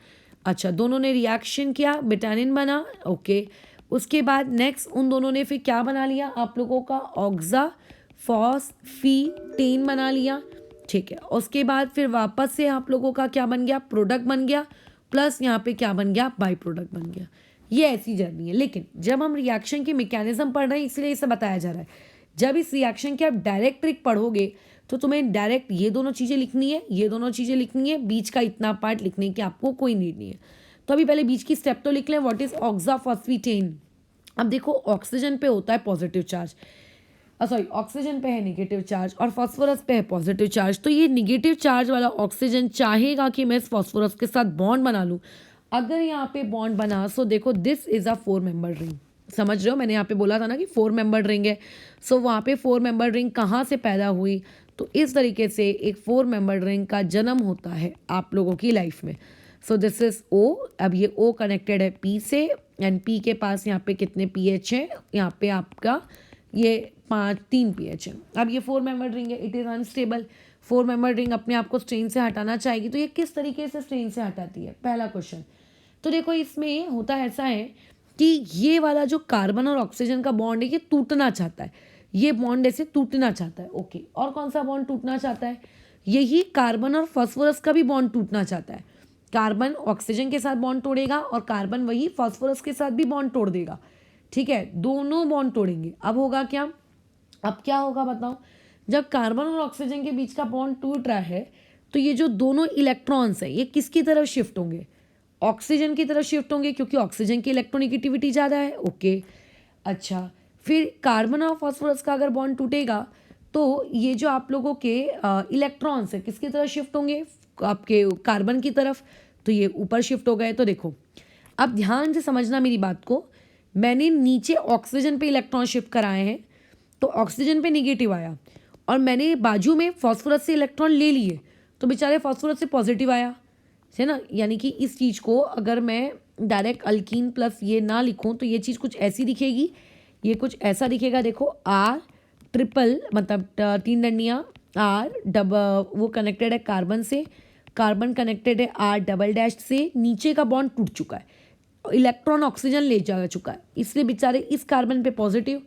अच्छा दोनों ने रिएक्शन किया, बिटानिन बना, ओके। उसके बाद नेक्स्ट उन दोनों ने फिर क्या बना लिया, आप लोगों का ऑक्साफॉस्फेटीन बना लिया, ठीक है। उसके बाद फिर वापस से आप लोगों का क्या बन गया, प्रोडक्ट बन गया, प्लस यहाँ पे क्या बन गया, बाई प्रोडक्ट बन गया। ये ऐसी जर्नी है। लेकिन जब हम रिएक्शन के मैकेनिज्म पढ़ रहे हैं, इसलिए इसे बताया जा रहा है। जब इस रिएक्शन के आप डायरेक्ट ट्रिक पढ़ोगे तो तुम्हें डायरेक्ट ये दोनों चीज़ें लिखनी है, ये दोनों चीज़ें लिखनी है, बीच का इतना पार्ट लिखने की आपको कोई नीड नहीं है। तो अभी पहले बीच की स्टेप तो लिख लें, व्हाट इज ऑक्साफॉस्फेटीन। अब देखो, ऑक्सीजन पे होता है पॉजिटिव चार्ज, सॉरी ऑक्सीजन पे है नेगेटिव चार्ज, और फॉस्फोरस पे है पॉजिटिव चार्ज। तो ये नेगेटिव चार्ज वाला ऑक्सीजन चाहेगा कि मैं इस फॉस्फोरस के साथ बॉन्ड बना लूँ, अगर यहाँ पे बॉन्ड बना, सो देखो this is a 4 member ring, समझ रहे हो, मैंने यहाँ पे बोला था ना कि 4 मेंबर रिंग है। सो वहाँ पे 4 मेंबर रिंग कहाँ से पैदा हुई, तो इस तरीके से एक 4 मेंबर रिंग का जन्म होता है आप लोगों की लाइफ में। सो दिस इज ओ, अब ये ओ कनेक्टेड है पी से, एंड पी के पास यहाँ पे कितने पी एच है, यहाँ पे आपका ये 3 पी एच है। अब ये 4 मेंबर रिंग है, it is unstable. 4 member ring अपने आप को स्ट्रेन से हटाना चाहेगी, तो ये किस तरीके से स्ट्रेन से हटाती है, पहला क्वेश्चन। तो देखो इसमें होता ऐसा है कि ये वाला जो कार्बन और ऑक्सीजन का बॉन्ड है ये टूटना चाहता है, ये बॉन्ड ऐसे टूटना चाहता है, ओके। और कौन सा बॉन्ड टूटना चाहता है, यही कार्बन और फास्फोरस का भी बॉन्ड टूटना चाहता है। कार्बन ऑक्सीजन के साथ बॉन्ड तोड़ेगा और कार्बन वही फास्फोरस के साथ भी बॉन्ड तोड़ देगा, ठीक है, दोनों बॉन्ड तोड़ेंगे। अब होगा क्या, अब क्या होगा बताओ, जब कार्बन और ऑक्सीजन के बीच का बॉन्ड टूट रहा है तो ये जो दोनों इलेक्ट्रॉन्स हैं ये किसकी तरफ शिफ्ट होंगे, ऑक्सीजन की तरफ शिफ्ट होंगे, क्योंकि ऑक्सीजन की इलेक्ट्रोनिगेटिविटी ज़्यादा है, ओके। अच्छा, फिर कार्बन और फास्फोरस का अगर बॉन्ड टूटेगा तो ये जो आप लोगों के इलेक्ट्रॉन्स है किसकी तरफ शिफ्ट होंगे, आपके कार्बन की तरफ, तो ये ऊपर शिफ्ट हो गए। तो देखो अब ध्यान से समझना मेरी बात को, मैंने नीचे ऑक्सीजन पे इलेक्ट्रॉन शिफ्ट कराए हैं तो ऑक्सीजन पे निगेटिव आया, और मैंने बाजू में फास्फोरस से इलेक्ट्रॉन ले लिए तो बेचारे फास्फोरस से पॉजिटिव आया, है ना। यानी कि इस चीज़ को अगर मैं डायरेक्ट अल्कीन प्लस ये ना लिखूं तो ये चीज़ कुछ ऐसी दिखेगी, ये कुछ ऐसा दिखेगा। देखो आर ट्रिपल मतलब 3 डंडियाँ, आर वो कनेक्टेड है कार्बन से, कार्बन कनेक्टेड है आर डबल डैश से, नीचे का बॉन्ड टूट चुका है, इलेक्ट्रॉन ऑक्सीजन ले जा चुका है, इसलिए बेचारे इस कार्बन पे पॉजिटिव,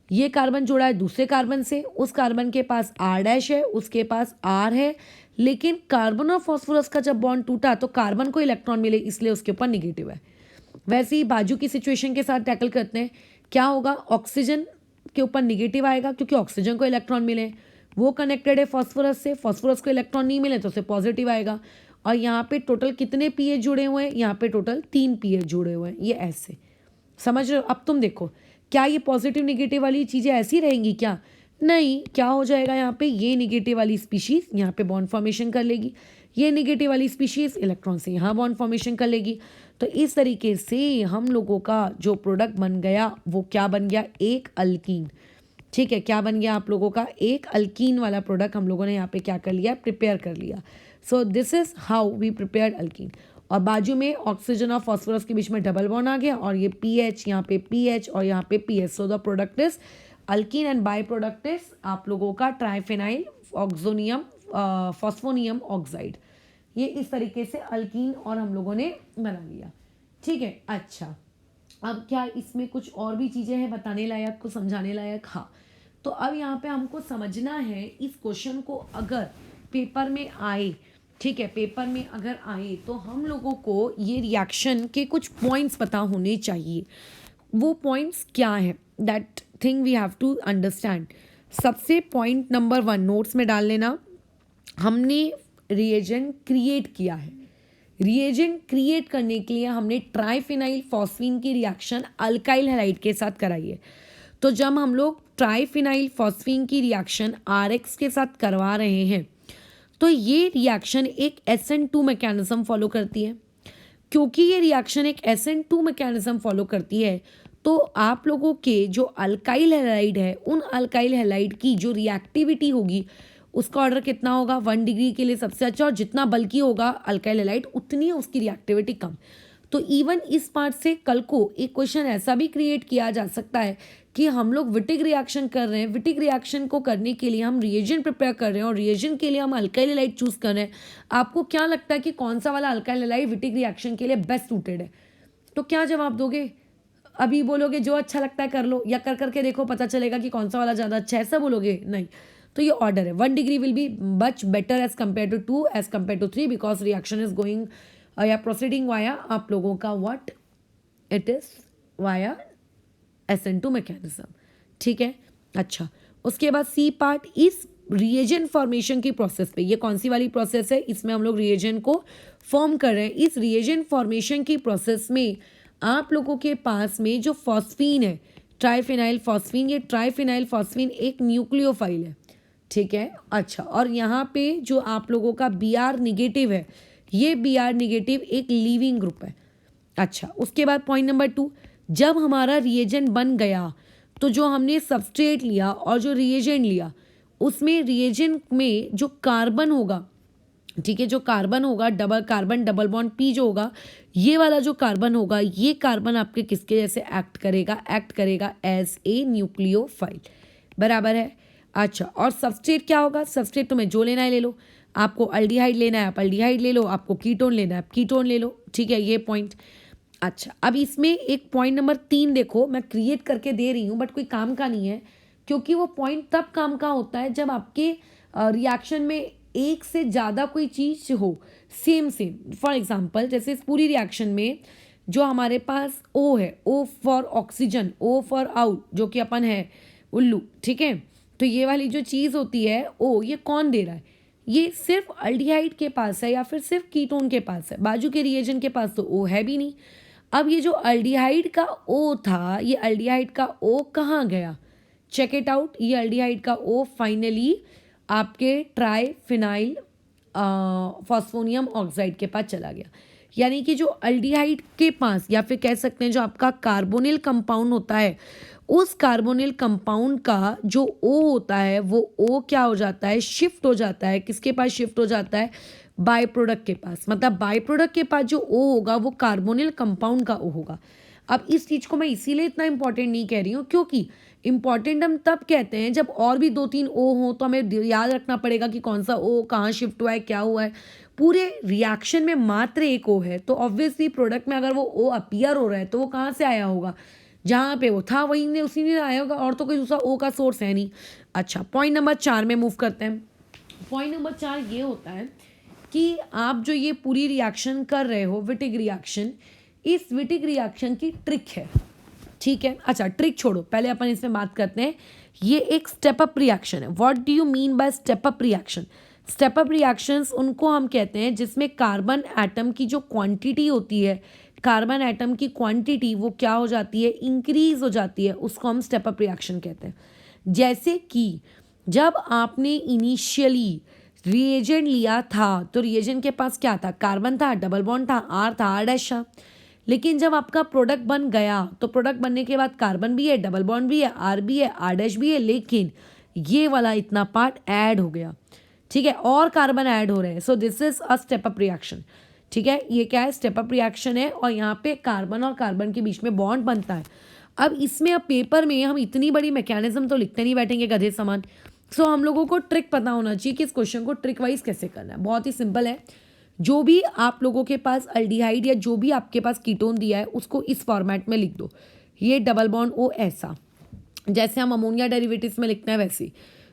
ये कार्बन जोड़ा है दूसरे कार्बन से, उस कार्बन के पास आर डैश है, उसके पास आर है, लेकिन कार्बन और फास्फोरस का जब बॉन्ड टूटा तो कार्बन को इलेक्ट्रॉन मिले इसलिए उसके ऊपर निगेटिव है। वैसे ही बाजू की सिचुएशन के साथ टैकल करते हैं, क्या होगा, ऑक्सीजन के ऊपर निगेटिव आएगा क्योंकि ऑक्सीजन को इलेक्ट्रॉन मिले, वो कनेक्टेड है फास्फोरस से, फास्फोरस को इलेक्ट्रॉन नहीं मिले तो उसे पॉजिटिव आएगा। और यहाँ पे टोटल कितने पीएच जुड़े हुए हैं, यहाँ पे टोटल 3 पीएच जुड़े हुए हैं, ये ऐसे समझ रहे हो। अब तुम देखो क्या ये पॉजिटिव निगेटिव वाली चीज़ें ऐसी रहेंगी क्या, नहीं, क्या हो जाएगा, यहाँ पे ये निगेटिव वाली स्पीशीज यहाँ पे बॉन्ड फॉर्मेशन कर लेगी, ये निगेटिव वाली स्पीशीज इलेक्ट्रॉन से यहाँ बॉन्ड फॉर्मेशन कर लेगी। तो इस तरीके से हम लोगों का जो प्रोडक्ट बन गया वो क्या बन गया, एक अल्कीन, ठीक है, क्या बन गया आप लोगों का, एक अल्कीन वाला प्रोडक्ट हम लोगों ने यहाँ पे क्या कर लिया, प्रिपेयर कर लिया। So this is how we prepared alkene. और बाजू में ऑक्सीजन और फास्फोरस के बीच में डबल बॉन्ड आ गया, और ये पीएच, यहाँ पे पीएच और यहाँ पे pH, so the product is alkyne and by product is आप लोगों का ट्राइफेनाइल ऑक्सोनियम फॉस्फोनियम ऑक्साइड। ये इस तरीके से अल्कीन और हम लोगों ने बना लिया, ठीक है। अच्छा, अब क्या इसमें कुछ और भी चीज़ें हैं बताने लायक, कुछ समझाने लायक, हाँ। तो अब यहाँ पे हमको समझना है इस क्वेश्चन को अगर पेपर में आए, ठीक है, पेपर में अगर आए तो हम लोगों को ये रिएक्शन के कुछ पॉइंट्स पता होने चाहिए। वो पॉइंट्स क्या हैं, that thing we have to understand. सबसे पॉइंट नंबर 1 नोट्स में डाल लेना, हमने रिएजेंट क्रिएट किया है, रिएजेंट क्रिएट करने के लिए हमने ट्राइफिनाइल फॉस्फीन की रिएक्शन अल्काइल हैलाइड के साथ कराई है। तो जब हम लोग ट्राइफिनाइल फॉस्फीन की रिएक्शन आरएक्स के साथ करवा रहे हैं तो ये रिएक्शन एक SN2 मैकेनिज्म फॉलो करती है। क्योंकि ये रिएक्शन एक SN2 मैकेनिज्म फॉलो करती है तो आप लोगों के जो अल्काइल हैलाइड है, उन अल्काइल हैलाइड की जो रिएक्टिविटी होगी उसका ऑर्डर कितना होगा, 1 डिग्री के लिए सबसे अच्छा, और जितना बल्कि होगा अल्काइल हैलाइड उतनी उसकी रिएक्टिविटी कम। तो इवन इस पार्ट से कल को एक क्वेश्चन ऐसा भी क्रिएट किया जा सकता है कि हम लोग विटिक रिएक्शन कर रहे हैं, विटिक रिएक्शन को करने के लिए हम रिएजेंट प्रिपेयर कर रहे हैं और रिएजेंट के लिए हम अल्काइल हैलाइड चूज कर रहे हैं। आपको क्या लगता है कि कौन सा वाला अल्काइल हैलाइड विटिक रिएक्शन के लिए बेस्ट सूटेड है, तो क्या जवाब दोगे, अभी बोलोगे जो अच्छा लगता है कर लो, या कर करके देखो पता चलेगा कि कौन सा वाला ज़्यादा अच्छा है, ऐसा बोलोगे, नहीं। तो ये ऑर्डर है, 1 degree will be much better as compare to 2 as compare to 3 because reaction is going या प्रोसीडिंग वाया आप लोगों का what, it is via SN2 mechanism, ठीक है। अच्छा, उसके बाद सी पार्ट, इस रिएजेंट फॉर्मेशन की प्रोसेस पे, ये कौन सी वाली प्रोसेस है, इसमें हम लोग रिएजेंट को फॉर्म कर रहे हैं। इस रिएजेंट फॉर्मेशन की प्रोसेस में आप लोगों के पास में जो फॉस्फीन है, ट्राइफिनाइल फॉस्फीन, ये ट्राइफिनाइल फॉस्फीन एक न्यूक्लियोफाइल है, ठीक है। अच्छा, और यहाँ पे जो आप लोगों का Br निगेटिव है, ये Br निगेटिव एक लीविंग ग्रुप है, अच्छा, उसके बाद पॉइंट नंबर 2, जब हमारा रिएजेंट बन गया तो जो हमने सबस्ट्रेट लिया और जो रिएजेंट लिया उसमें रिएजेंट में जो कार्बन होगा, ठीक है, जो कार्बन होगा double carbon double bond P जो होगा, ये वाला जो कार्बन होगा ये कार्बन आपके किसके जैसे एक्ट करेगा एज ए न्यूक्लियोफाइल, बराबर है। अच्छा, और सबस्ट्रेट क्या होगा, सबस्ट्रेट तुम्हें जो लेना है ले लो, आपको अल्डिहाइड लेना है आप अल्डिहाइड ले लो, आपको कीटोन लेना है आप कीटोन ले लो, ठीक है, ये पॉइंट। अच्छा, अब इसमें एक पॉइंट नंबर 3 देखो, मैं क्रिएट करके दे रही हूँ बट कोई काम का नहीं है, क्योंकि वो पॉइंट तब काम का होता है जब आपके रिएक्शन में एक से ज़्यादा कोई चीज़ हो सेम सेम। फॉर एग्जांपल जैसे इस पूरी रिएक्शन में जो हमारे पास ओ है, O for oxygen, O for out, जो कि अपन है उल्लू, ठीक है, तो ये वाली जो चीज़ होती है ओ, ये कौन दे रहा है, ये सिर्फ अल्डिहाइड के पास है या फिर सिर्फ कीटोन के पास है, बाजू के रिएजेंट के पास तो ओ है भी नहीं। अब ये जो अल्डिहाइड का ओ था, ये अल्डिहाइड का ओ कहाँ गया, चेक इट आउट, ये अल्डिहाइड का ओ फाइनली आपके ट्राइफिनाइल फॉस्फोनियम ऑक्साइड के पास चला गया। यानी कि जो अल्डिहाइड के पास या फिर कह सकते हैं जो आपका कार्बोनिल कंपाउंड होता है, उस कार्बोनिल कंपाउंड का जो ओ होता है वो ओ क्या हो जाता है, शिफ्ट हो जाता है, किसके पास शिफ्ट हो जाता है, बाय प्रोडक्ट के पास। मतलब बाय प्रोडक्ट के पास जो ओ होगा वो कार्बोनिल कंपाउंड का ओ होगा। अब इस चीज़ को मैं इसीलिए इतना इंपॉर्टेंट नहीं कह रही हूँ, क्योंकि इंपॉर्टेंट हम तब कहते हैं जब और भी 2-3 ओ हों, तो हमें याद रखना पड़ेगा कि कौन सा ओ कहाँ शिफ्ट हुआ है, क्या हुआ है। पूरे रिएक्शन में मात्र एक ओ है, तो ऑब्वियसली प्रोडक्ट में अगर वो ओ अपीयर हो रहा है तो वो कहाँ से आया होगा, जहाँ पे वो था वहीं ने उसी ने आया होगा, और तो कोई दूसरा ओ का सोर्स है नहीं। अच्छा, पॉइंट नंबर 4 में मूव करते हैं। पॉइंट नंबर 4 ये होता है कि आप जो ये पूरी रिएक्शन कर रहे हो, विटिक रिएक्शन, इस विटिक रिएक्शन की ट्रिक है, ठीक है। अच्छा, ट्रिक छोड़ो, पहले अपन इसमें बात करते हैं। ये एक स्टेप अप रिएक्शन है। What do you mean by step up reaction? Step up reactions उनको हम कहते हैं जिसमें कार्बन एटम की जो क्वांटिटी होती है, कार्बन एटम की क्वांटिटी वो क्या हो जाती है, इंक्रीज हो जाती है, उसको हम स्टेप अप रिएक्शन कहते हैं। जैसे कि जब आपने इनिशियली रिएजेंट लिया था तो रिएजेंट के पास क्या था, कार्बन था, डबल बॉन्ड था, आर था, आर डैश था। लेकिन जब आपका प्रोडक्ट बन गया तो प्रोडक्ट बनने के बाद कार्बन भी है, डबल बॉन्ड भी है, आर भी है, आर डैश भी है, लेकिन ये वाला इतना पार्ट ऐड हो गया, ठीक है, और कार्बन ऐड हो रहे हैं। सो this is a step up reaction, ठीक है, ये क्या है, स्टेप अप रिएक्शन है, और यहाँ पे कार्बन और कार्बन के बीच में बॉन्ड बनता है। अब इसमें अब पेपर में हम इतनी बड़ी मैकेनिज्म तो लिखते नहीं बैठेंगे गधे समान। सो हम लोगों को ट्रिक पता होना चाहिए कि इस क्वेश्चन को ट्रिक वाइज कैसे करना है। बहुत ही सिंपल है, जो भी आप लोगों के पास अल्डिहाइड या जो भी आपके पास कीटोन दिया है उसको इस फॉर्मेट में लिख दो। ये डबल बॉन्ड ओ ऐसा, जैसे हम अमोनिया डेरिवेटिव्स में लिखते हैं वैसे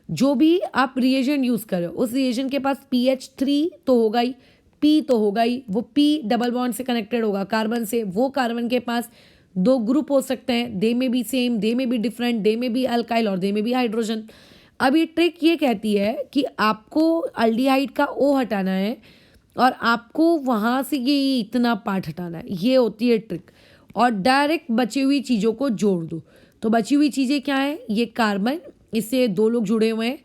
जो भी आप रिएजेंट यूज़ कर रहे हो उस रिएजेंट के पास PH3 तो होगा ही, P तो होगा ही, वो P डबल बॉन्ड से कनेक्टेड होगा कार्बन से, वो कार्बन के पास 2 ग्रुप हो सकते हैं, दे में बी सेम, दे में बी डिफरेंट, दे में बी अल्काइल और दे में बी हाइड्रोजन। अब ये ट्रिक ये कहती है कि आपको अल्डिहाइड का O हटाना है और आपको वहाँ से ये इतना पार्ट हटाना है, ये होती है ट्रिक। और डायरेक्ट बची हुई चीज़ों को जोड़ दो। तो बची हुई चीज़ें क्या हैं, ये कार्बन, इससे 2 लोग जुड़े हुए हैं,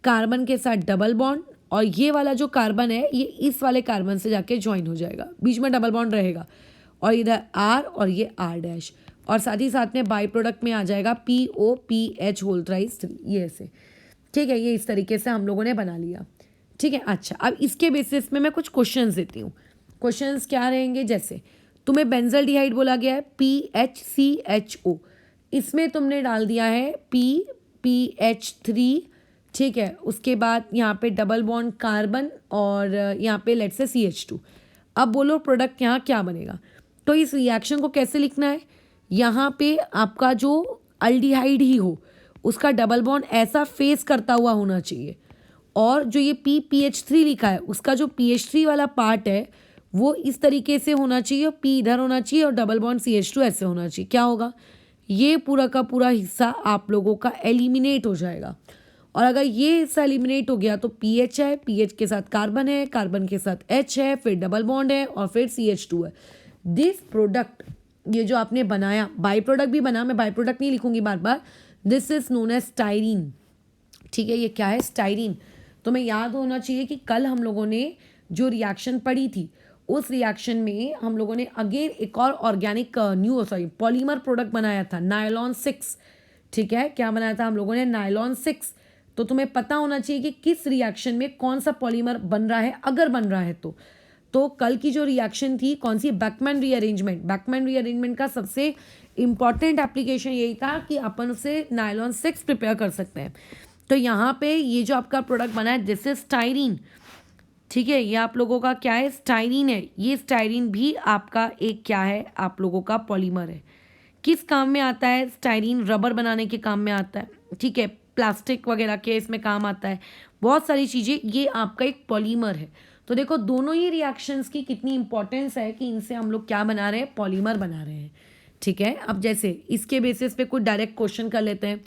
कार्बन के साथ डबल बॉन्ड, और ये वाला जो कार्बन है ये इस वाले कार्बन से जाके ज्वाइन हो जाएगा, बीच में डबल बॉन्ड रहेगा, और इधर आर और ये आर डैश, और साथ ही साथ में बाई प्रोडक्ट में आ जाएगा POPH होल थ्राइस 3, ये ऐसे, ठीक है। ये इस तरीके से हम लोगों ने बना लिया, ठीक है। अच्छा, अब इसके बेसिस में मैं कुछ क्वेश्चंस देती हूँ। क्वेश्चंस क्या रहेंगे, जैसे तुम्हें बेंजल्डिहाइड बोला गया है PHCHO, इसमें तुमने डाल दिया है PPH3, ठीक है। उसके बाद यहाँ पे डबल बॉन्ड कार्बन और यहाँ पे लेट्स से CH2। अब बोलो प्रोडक्ट यहाँ क्या बनेगा। तो इस रिएक्शन को कैसे लिखना है, यहाँ पे आपका जो अल्डिहाइड ही हो उसका डबल बॉन्ड ऐसा फेस करता हुआ होना चाहिए, और जो ये PPH3 लिखा है उसका जो PH3 वाला पार्ट है वो इस तरीके से होना चाहिए, और P इधर होना चाहिए और डबल बॉन्ड CH2 ऐसे होना चाहिए। क्या होगा, ये पूरा का पूरा हिस्सा आप लोगों का एलिमिनेट हो जाएगा। और अगर ये हिस्सा एलिमिनेट हो गया तो PH है, PH के साथ कार्बन है, कार्बन के साथ H है, फिर डबल बॉन्ड है और फिर CH2 है। दिस प्रोडक्ट, ये जो आपने बनाया, बाई प्रोडक्ट भी बना, मैं बाई प्रोडक्ट नहीं लिखूंगी बार बार, this is known as styrene, ठीक है। ये क्या है, स्टाइरीन। तो मैं याद होना चाहिए कि कल हम लोगों ने जो रिएक्शन पढ़ी थी उस रिएक्शन में हम लोगों ने अगेन एक और ऑर्गेनिक पॉलीमर प्रोडक्ट बनाया था, नायलॉन 6। ठीक है, क्या बनाया था हम लोगों ने? नायलॉन 6। तो तुम्हें पता होना चाहिए कि किस रिएक्शन में कौन सा पॉलीमर बन रहा है, अगर बन रहा है तो कल की जो रिएक्शन थी कौन सी? Beckmann rearrangement. बैकमैन रीअरेंजमेंट का सबसे इंपॉर्टेंट एप्लीकेशन यही था कि अपन उसे नायलॉन 6 प्रिपेयर कर सकते हैं। तो यहाँ पे ये जो आपका प्रोडक्ट बना है, दिस इज स्टाइरीन। ठीक है, ये आप लोगों का क्या है? स्टाइरीन है। ये स्टाइरीन भी आपका एक क्या है? आप लोगों का पॉलीमर है। किस काम में आता है स्टाइरीन? रबर बनाने के काम में आता है। ठीक है, प्लास्टिक वगैरह के इसमें काम आता है, बहुत सारी चीज़ें। ये आपका एक पॉलीमर है। तो देखो दोनों ही रिएक्शंस की कितनी इंपॉर्टेंस है कि इनसे हम लोग क्या बना रहे हैं? पॉलीमर बना रहे हैं। ठीक है, अब जैसे इसके बेसिस पे कुछ डायरेक्ट क्वेश्चन कर लेते हैं।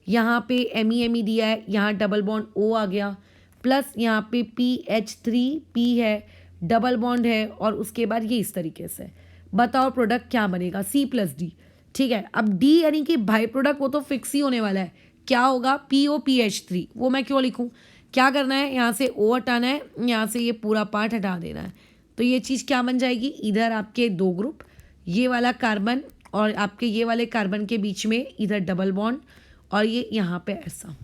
यहाँ पे एम ई दिया है, यहाँ डबल बॉन्ड ओ आ गया, प्लस यहाँ पे PH3P है, डबल बॉन्ड है, और उसके बाद ये इस तरीके से। बताओ प्रोडक्ट क्या बनेगा? C+D। ठीक है, अब D यानी कि बाई प्रोडक्ट, वो तो फिक्स ही होने वाला है। क्या होगा? POPH3। वो मैं क्यों लिखूँ? क्या करना है? यहाँ से O हटाना है, यहाँ से ये पूरा पार्ट हटा देना है। तो ये चीज़ क्या बन जाएगी? इधर आपके दो ग्रुप, ये वाला कार्बन और आपके ये वाले कार्बन के बीच में इधर डबल बॉन्ड, और ये यहाँ पे ऐसा।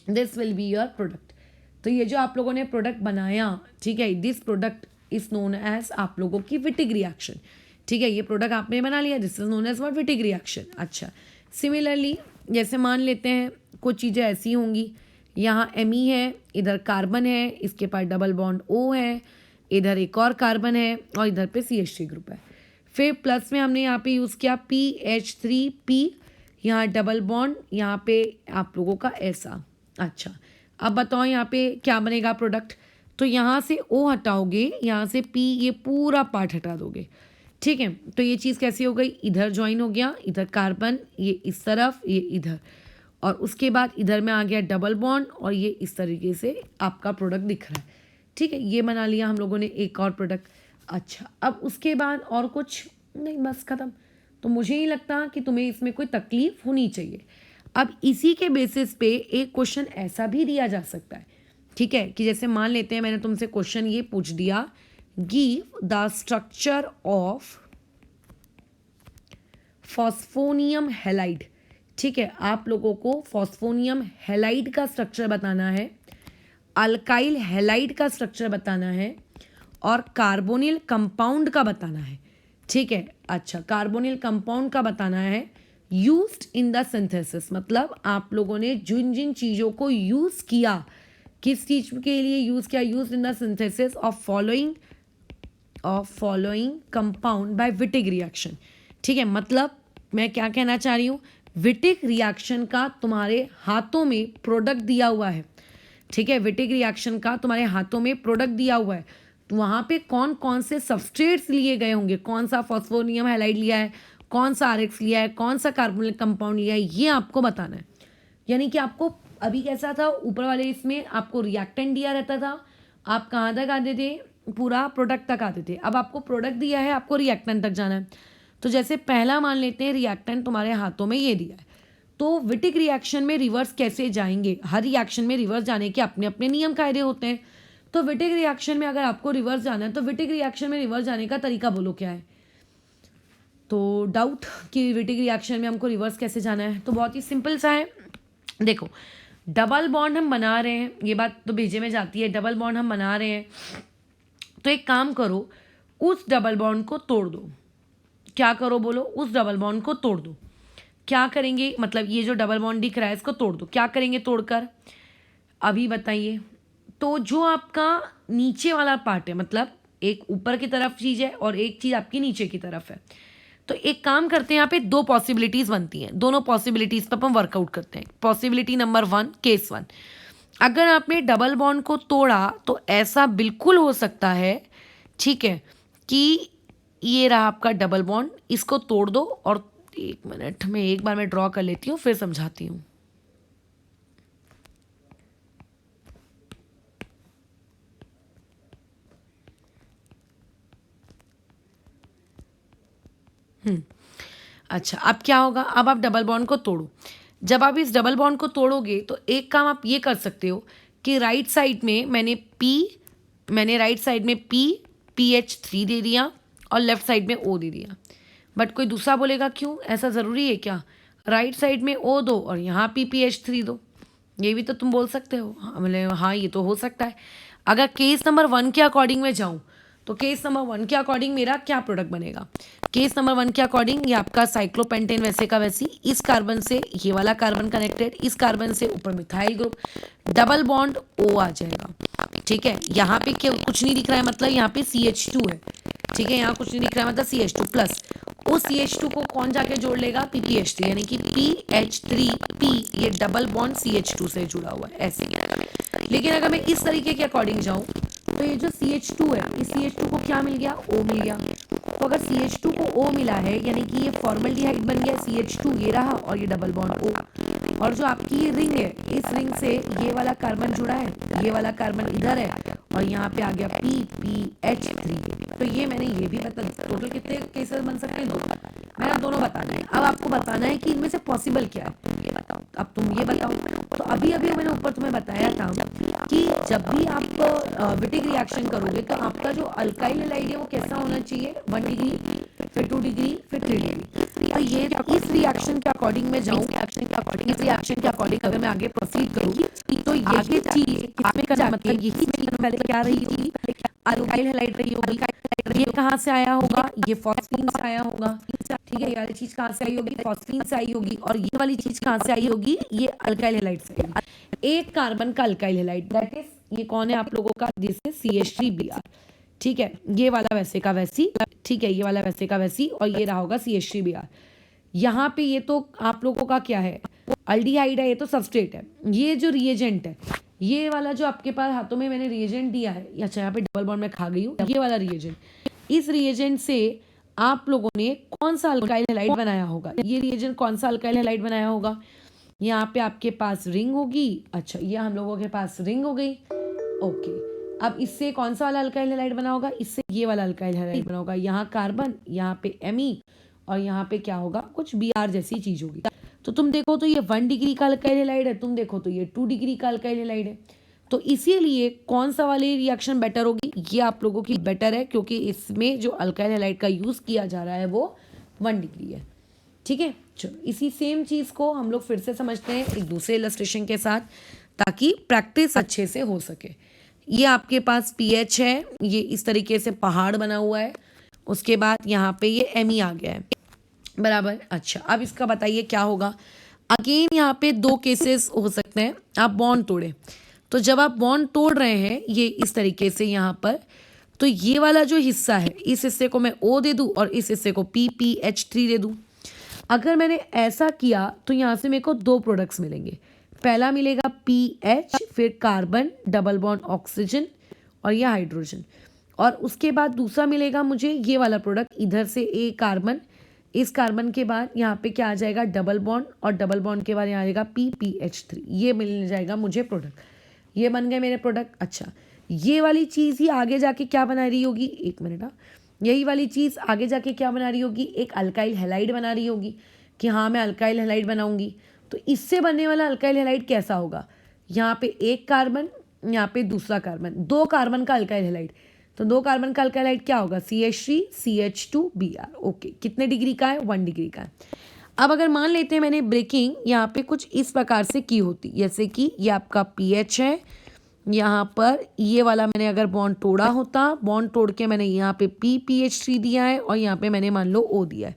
This will be your product. तो ये जो आप लोगों ने प्रोडक्ट बनाया, ठीक है, this product is known as आप लोगों की विटिग रिएक्शन। ठीक है, ये प्रोडक्ट आपने बना लिया, this is known as what? Wittig reaction. अच्छा, सिमिलरली जैसे मान लेते हैं कुछ चीज़ें ऐसी होंगी, यहाँ Me है, इधर कार्बन है, इसके पास डबल बॉन्ड O है, इधर एक और कार्बन है, और इधर पे CH3 ग्रुप है। फिर प्लस में हमने यहाँ पे यूज़ किया PH3P, यहाँ डबल बॉन्ड, यहाँ पे आप लोगों का ऐसा। अच्छा, अब बताओ यहाँ पे क्या बनेगा प्रोडक्ट? तो यहाँ से O हटाओगे, यहाँ से P, ये पूरा पार्ट हटा दोगे। ठीक है, तो ये चीज़ कैसी हो गई? इधर ज्वाइन हो गया, इधर कार्बन, ये इस तरफ, ये इधर, और उसके बाद इधर में आ गया डबल बॉन्ड, और ये इस तरीके से आपका प्रोडक्ट दिख रहा है। ठीक है, ये बना लिया हम लोगों ने एक और प्रोडक्ट। अच्छा, अब उसके बाद और कुछ नहीं, बस ख़त्म। तो मुझे नहीं लगता कि तुम्हें इसमें कोई तकलीफ होनी चाहिए। अब इसी के बेसिस पे एक क्वेश्चन ऐसा भी दिया जा सकता है, ठीक है, कि जैसे मान लेते हैं मैंने तुमसे क्वेश्चन ये पूछ दिया, give the structure of phosphonium halide. ठीक है, आप लोगों को फॉस्फोनियम हैलाइड का स्ट्रक्चर बताना है, अल्काइल हैलाइड का स्ट्रक्चर बताना है, और कार्बोनिल कंपाउंड का बताना है। ठीक है, अच्छा, कार्बोनिल कंपाउंड का बताना है यूज्ड इन द सिंथेसिस, मतलब आप लोगों ने जिन जिन चीज़ों को यूज़ किया, किस चीज़ के लिए यूज़ किया? Used in the synthesis of following compound bye Wittig reaction. ठीक है, मतलब मैं क्या कहना चाह रही हूँ? विटिग रिएक्शन का तुम्हारे हाथों में प्रोडक्ट दिया हुआ है। ठीक है, विटिग रिएक्शन का तुम्हारे हाथों में प्रोडक्ट दिया हुआ है, तो वहाँ पे कौन कौन से सबस्ट्रेट्स लिए गए होंगे, कौन सा फॉस्फोनियम हैलाइड लिया है, कौन सा RX लिया है, कौन सा कार्बोनिल कंपाउंड लिया है, ये आपको बताना है। यानी कि आपको अभी कैसा था, ऊपर वाले इसमें आपको रिएक्टेंट दिया रहता था, आप कहाँ तक आते थे? पूरा प्रोडक्ट तक आते थे। अब आपको प्रोडक्ट दिया है, आपको रिएक्टेंट तक जाना है। तो जैसे पहला मान लेते हैं रिएक्टेंट तुम्हारे हाथों में ये दिया है, तो विटिग रिएक्शन में रिवर्स कैसे जाएंगे? हर रिएक्शन में रिवर्स जाने के अपने अपने नियम कायदे होते हैं। तो विटिग रिएक्शन में अगर आपको रिवर्स जाना है, तो विटिग रिएक्शन में रिवर्स जाने का तरीका बोलो क्या है? तो डाउट कि विटिग रिएक्शन में हमको रिवर्स कैसे जाना है, तो बहुत ही सिंपल सा है। देखो, डबल बॉन्ड हम बना रहे हैं, ये बात तो भेजे में जाती है, डबल बॉन्ड हम बना रहे हैं, तो एक काम करो, उस डबल बॉन्ड को तोड़ दो। क्या करो बोलो? उस डबल बॉन्ड को तोड़ दो। क्या करेंगे? मतलब ये जो डबल बॉन्ड दिख रहा है इसको तोड़ दो। क्या करेंगे तोड़कर? अभी बताइए। तो जो आपका नीचे वाला पार्ट है, मतलब एक ऊपर की तरफ चीज़ है और एक चीज़ आपकी नीचे की तरफ है, तो एक काम करते हैं, यहाँ पे दो पॉसिबिलिटीज़ बनती हैं, दोनों पॉसिबिलिटीज़ पर हम वर्कआउट करते हैं। पॉसिबिलिटी नंबर 1, केस 1, अगर आपने डबल बॉन्ड को तोड़ा तो ऐसा बिल्कुल हो सकता है, ठीक है, कि ये रहा आपका डबल बॉन्ड, इसको तोड़ दो, और 1 मिनट में एक बार मैं ड्रॉ कर लेती हूँ, फिर समझाती हूँ। अच्छा, अब क्या होगा? अब आप डबल बॉन्ड को तोड़ो। जब आप इस डबल बॉन्ड को तोड़ोगे तो एक काम आप ये कर सकते हो कि राइट साइड में मैंने राइट साइड में P PH3 दे दिया और लेफ्ट साइड में O दे दिया। बट कोई दूसरा बोलेगा क्यों, ऐसा ज़रूरी है क्या, राइट साइड में O दो और यहाँ PPH3 दो, ये भी तो तुम बोल सकते हो। हाँ ये तो हो सकता है। अगर केस नंबर 1 के अकॉर्डिंग में जाऊँ तो केस नंबर 1 के अकॉर्डिंग मेरा क्या प्रोडक्ट बनेगा। केस नंबर 1 के अकॉर्डिंग ये आपका साइक्लोपेंटेन वैसे का वैसी, इस कार्बन से ये वाला कार्बन कनेक्टेड, इस कार्बन से ऊपर methyl group, double bond O आ जाएगा। ठीक है, यहाँ पे क्या कुछ नहीं दिख रहा है, मतलब यहाँ पे CH2 है। ठीक है, यहाँ कुछ नहीं दिख रहा है, मतलब CH2 प्लस उस CH2 को कौन जाके जोड़ लेगा, PPH3, यानी कि PH3P, ये डबल बॉन्ड CH2 से जुड़ा हुआ है ऐसे। लेकिन अगर मैं इस तरीके के अकॉर्डिंग जाऊँ तो ये जो CH2 है, इस CH2 को क्या मिल गया, O मिल गया। तो अगर CH2 को O मिला है यानी कि ये फॉर्मल्डिहाइड बन गया, CH2 ये रहा और ये डबल बॉन्ड O। और जो आपकी ये रिंग है, इस रिंग से ये वाला कार्बन जुड़ा है, ये वाला कार्बन इधर है और यहाँ पे आ गया PPH3। तो ये मैंने ये भी बता, टोटल कितने केसेस बन सकते हैं, दो। मैंने अब दोनों बताना है। अब आपको बताना है कि इनमें से पॉसिबल क्या है, ये बताओ। अब तुम ये बताओ। तो अभी अभी मैंने ऊपर तुम्हें बताया था कि जब भी आप विटिक रिएक्शन करोगे तो आपका जो अल्काइल हैलाइड है वो कैसा होना चाहिए, 1 डिग्री, फिर 2 डिग्री, फिर 3 डिग्री। तो ये इस रिएक्शन के अकॉर्डिंग में जाऊँ, इस रिएक्शन के अकॉर्डिंग अगर मैं आगे प्रोसीड करूँ तो ये चीज किसमें करना, मतलब यही चीज पहले क्या रही होगी, अल्काइल हैलाइड रही होगी। ये कहाँ से आया होगा, ये फॉस्फीन से आया होगा। ठीक है, ये वाली चीज कहाँ से आई होगी, फॉस्फीन से आई होगी। और ये वाली चीज कहाँ से आई होगी, ये अल्काइल हैलाइड से आई होगी। एक कार्बन का अल्काइल हैलाइड, दैट इज ये कौन है आप लोगों का, दिस इज CH3Br। ठीक है, ये वाला वैसे का वैसी, ठीक है, ये वाला वैसे का वैसी, और ये रहा होगा CH3Br। यहाँ पे ये तो आप लोगों का क्या है, अल्डिहाइड है, ये तो सबस्ट्रेट है। ये जो रिएजेंट है, ये वाला जो आपके पास हाथों में मैंने रिएजेंट दिया है, अच्छा यहाँ पे डबल बॉन्ड में खा गई हूँ, ये वाला रिएजेंट, इस रिएजेंट से आप लोगों ने कौन सा अल्काइल हैलाइड बनाया होगा, ये रिएजेंट कौन सा अल्काइल हैलाइड बनाया होगा। यहाँ पे आपके पास रिंग होगी, अच्छा ये हम लोगों के पास रिंग हो गई। ओके, अब इससे कौन सा वाला अल्काइल हैलाइड बना होगा, इससे ये वाला अल्काइल हैलाइड बना होगा। यहाँ कार्बन, यहाँ पे Me, और यहाँ पे क्या होगा, कुछ Br जैसी चीज होगी। तो तुम देखो तो ये 1 डिग्री का अल्काइल हैलाइड है, तुम देखो तो ये 2 डिग्री का अल्काइल हैलाइड है। तो इसीलिए कौन सा वाली रिएक्शन बेटर होगी, ये आप लोगों की बेटर है, क्योंकि इसमें जो अल्काइल हैलाइड का यूज किया जा रहा है वो 1 डिग्री है। ठीक है, चलो इसी सेम चीज को हम लोग फिर से समझते हैं एक दूसरे इलस्ट्रेशन के साथ, ताकि प्रैक्टिस अच्छे से हो सके। ये आपके पास पीएच है, ये इस तरीके से पहाड़ बना हुआ है, उसके बाद यहाँ पे ये एमी आ गया है, बराबर। अच्छा, अब इसका बताइए क्या होगा। अगेन यहाँ पे दो केसेस हो सकते हैं, आप बॉन्ड तोड़े, तो जब आप बॉन्ड तोड़ रहे हैं ये इस तरीके से यहाँ पर, तो ये वाला जो हिस्सा है इस हिस्से को मैं O दे दूँ और इस हिस्से को PPH3 दे दूँ। अगर मैंने ऐसा किया तो यहाँ से मेरे को दो प्रोडक्ट्स मिलेंगे, पहला मिलेगा PH, फिर कार्बन डबल बॉन्ड ऑक्सीजन और यह हाइड्रोजन, और उसके बाद दूसरा मिलेगा मुझे ये वाला प्रोडक्ट, इधर से A कार्बन, इस कार्बन के बाद यहाँ पे क्या आ जाएगा डबल बॉन्ड, और डबल बॉन्ड के बाद यहाँ आ जाएगा PPH3, ये मिल जाएगा मुझे प्रोडक्ट। ये बन गए मेरे प्रोडक्ट। अच्छा, ये वाली चीज़ ही आगे जाके क्या बना रही होगी, एक मिनट, यही वाली चीज़ आगे जाके क्या बना रही होगी, एक अल्काइल हैलाइड बना रही होगी कि हाँ मैं अल्काइल हैलाइड बनाऊंगी। तो इससे बनने वाला अल्काइल हैलाइड कैसा होगा, यहाँ पे एक कार्बन, यहाँ पे दूसरा कार्बन, दो कार्बन का अल्काइल हैलाइड। तो दो कार्बन का अल्काइल हैलाइड क्या होगा, CH3 CH2Br। ओके, कितने डिग्री का है, 1 डिग्री का है। अब अगर मान लेते हैं मैंने ब्रेकिंग यहाँ पे कुछ इस प्रकार से की होती, जैसे कि ये आपका पीएच है, यहाँ पर ये वाला मैंने अगर बॉन्ड तोड़ा होता, बॉन्ड तोड़ के मैंने यहाँ पे PPH3 दिया है और यहाँ पे मैंने मान लो O दिया है,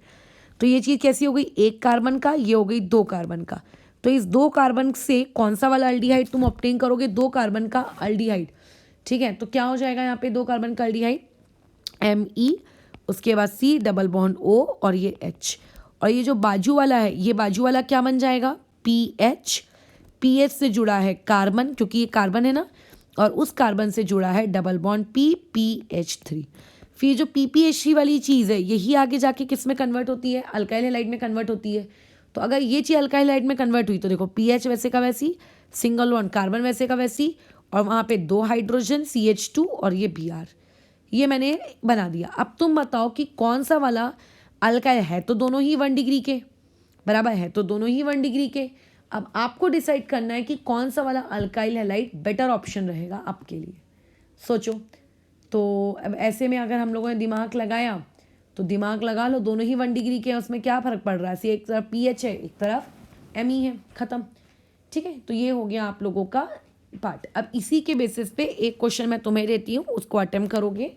तो ये चीज़ कैसी हो गई, एक कार्बन का, ये हो गई दो कार्बन का। तो इस दो कार्बन से कौन सा वाला अल्डिहाइड तुम ऑब्टेन करोगे, दो कार्बन का अल्डिहाइड। ठीक है, तो क्या हो जाएगा यहाँ पे दो कार्बन का अल्डिहाइड Me, उसके बाद C डबल बॉन्ड O और ये H, और ये जो बाजू वाला है, ये बाजू वाला क्या बन जाएगा, PH, PH से जुड़ा है कार्बन, क्योंकि ये कार्बन है ना, और उस कार्बन से जुड़ा है डबल बॉन्ड PPH3। फिर जो PPH3 वाली चीज़ है यही आगे जाके किस में कन्वर्ट होती है, अल्काइल हैलाइड में कन्वर्ट होती है। तो अगर ये चीज़ अल्काइल हैलाइड में कन्वर्ट हुई तो देखो PH वैसे का वैसी, सिंगल बॉन्ड कार्बन वैसे का वैसी, और वहाँ पे दो हाइड्रोजन CH2 और ये Br, ये मैंने बना दिया। अब तुम बताओ कि कौन सा वाला अल्काइल है, तो दोनों ही 1 डिग्री के, बराबर है, तो दोनों ही 1 डिग्री के। अब आपको डिसाइड करना है कि कौन सा वाला अल्काइल हैलाइड बेटर ऑप्शन रहेगा आपके लिए, सोचो। तो अब ऐसे में अगर हम लोगों ने दिमाग लगाया तो दिमाग लगा लो, दोनों ही 1 डिग्री के हैं, उसमें क्या फ़र्क पड़ रहा है, सी एक तरफ पी एच है, एक तरफ एम ई है, ख़त्म। ठीक है, तो ये हो गया आप लोगों का पार्ट। अब इसी के बेसिस पे एक क्वेश्चन मैं तुम्हें देती हूँ, उसको अटेम्प्ट करोगे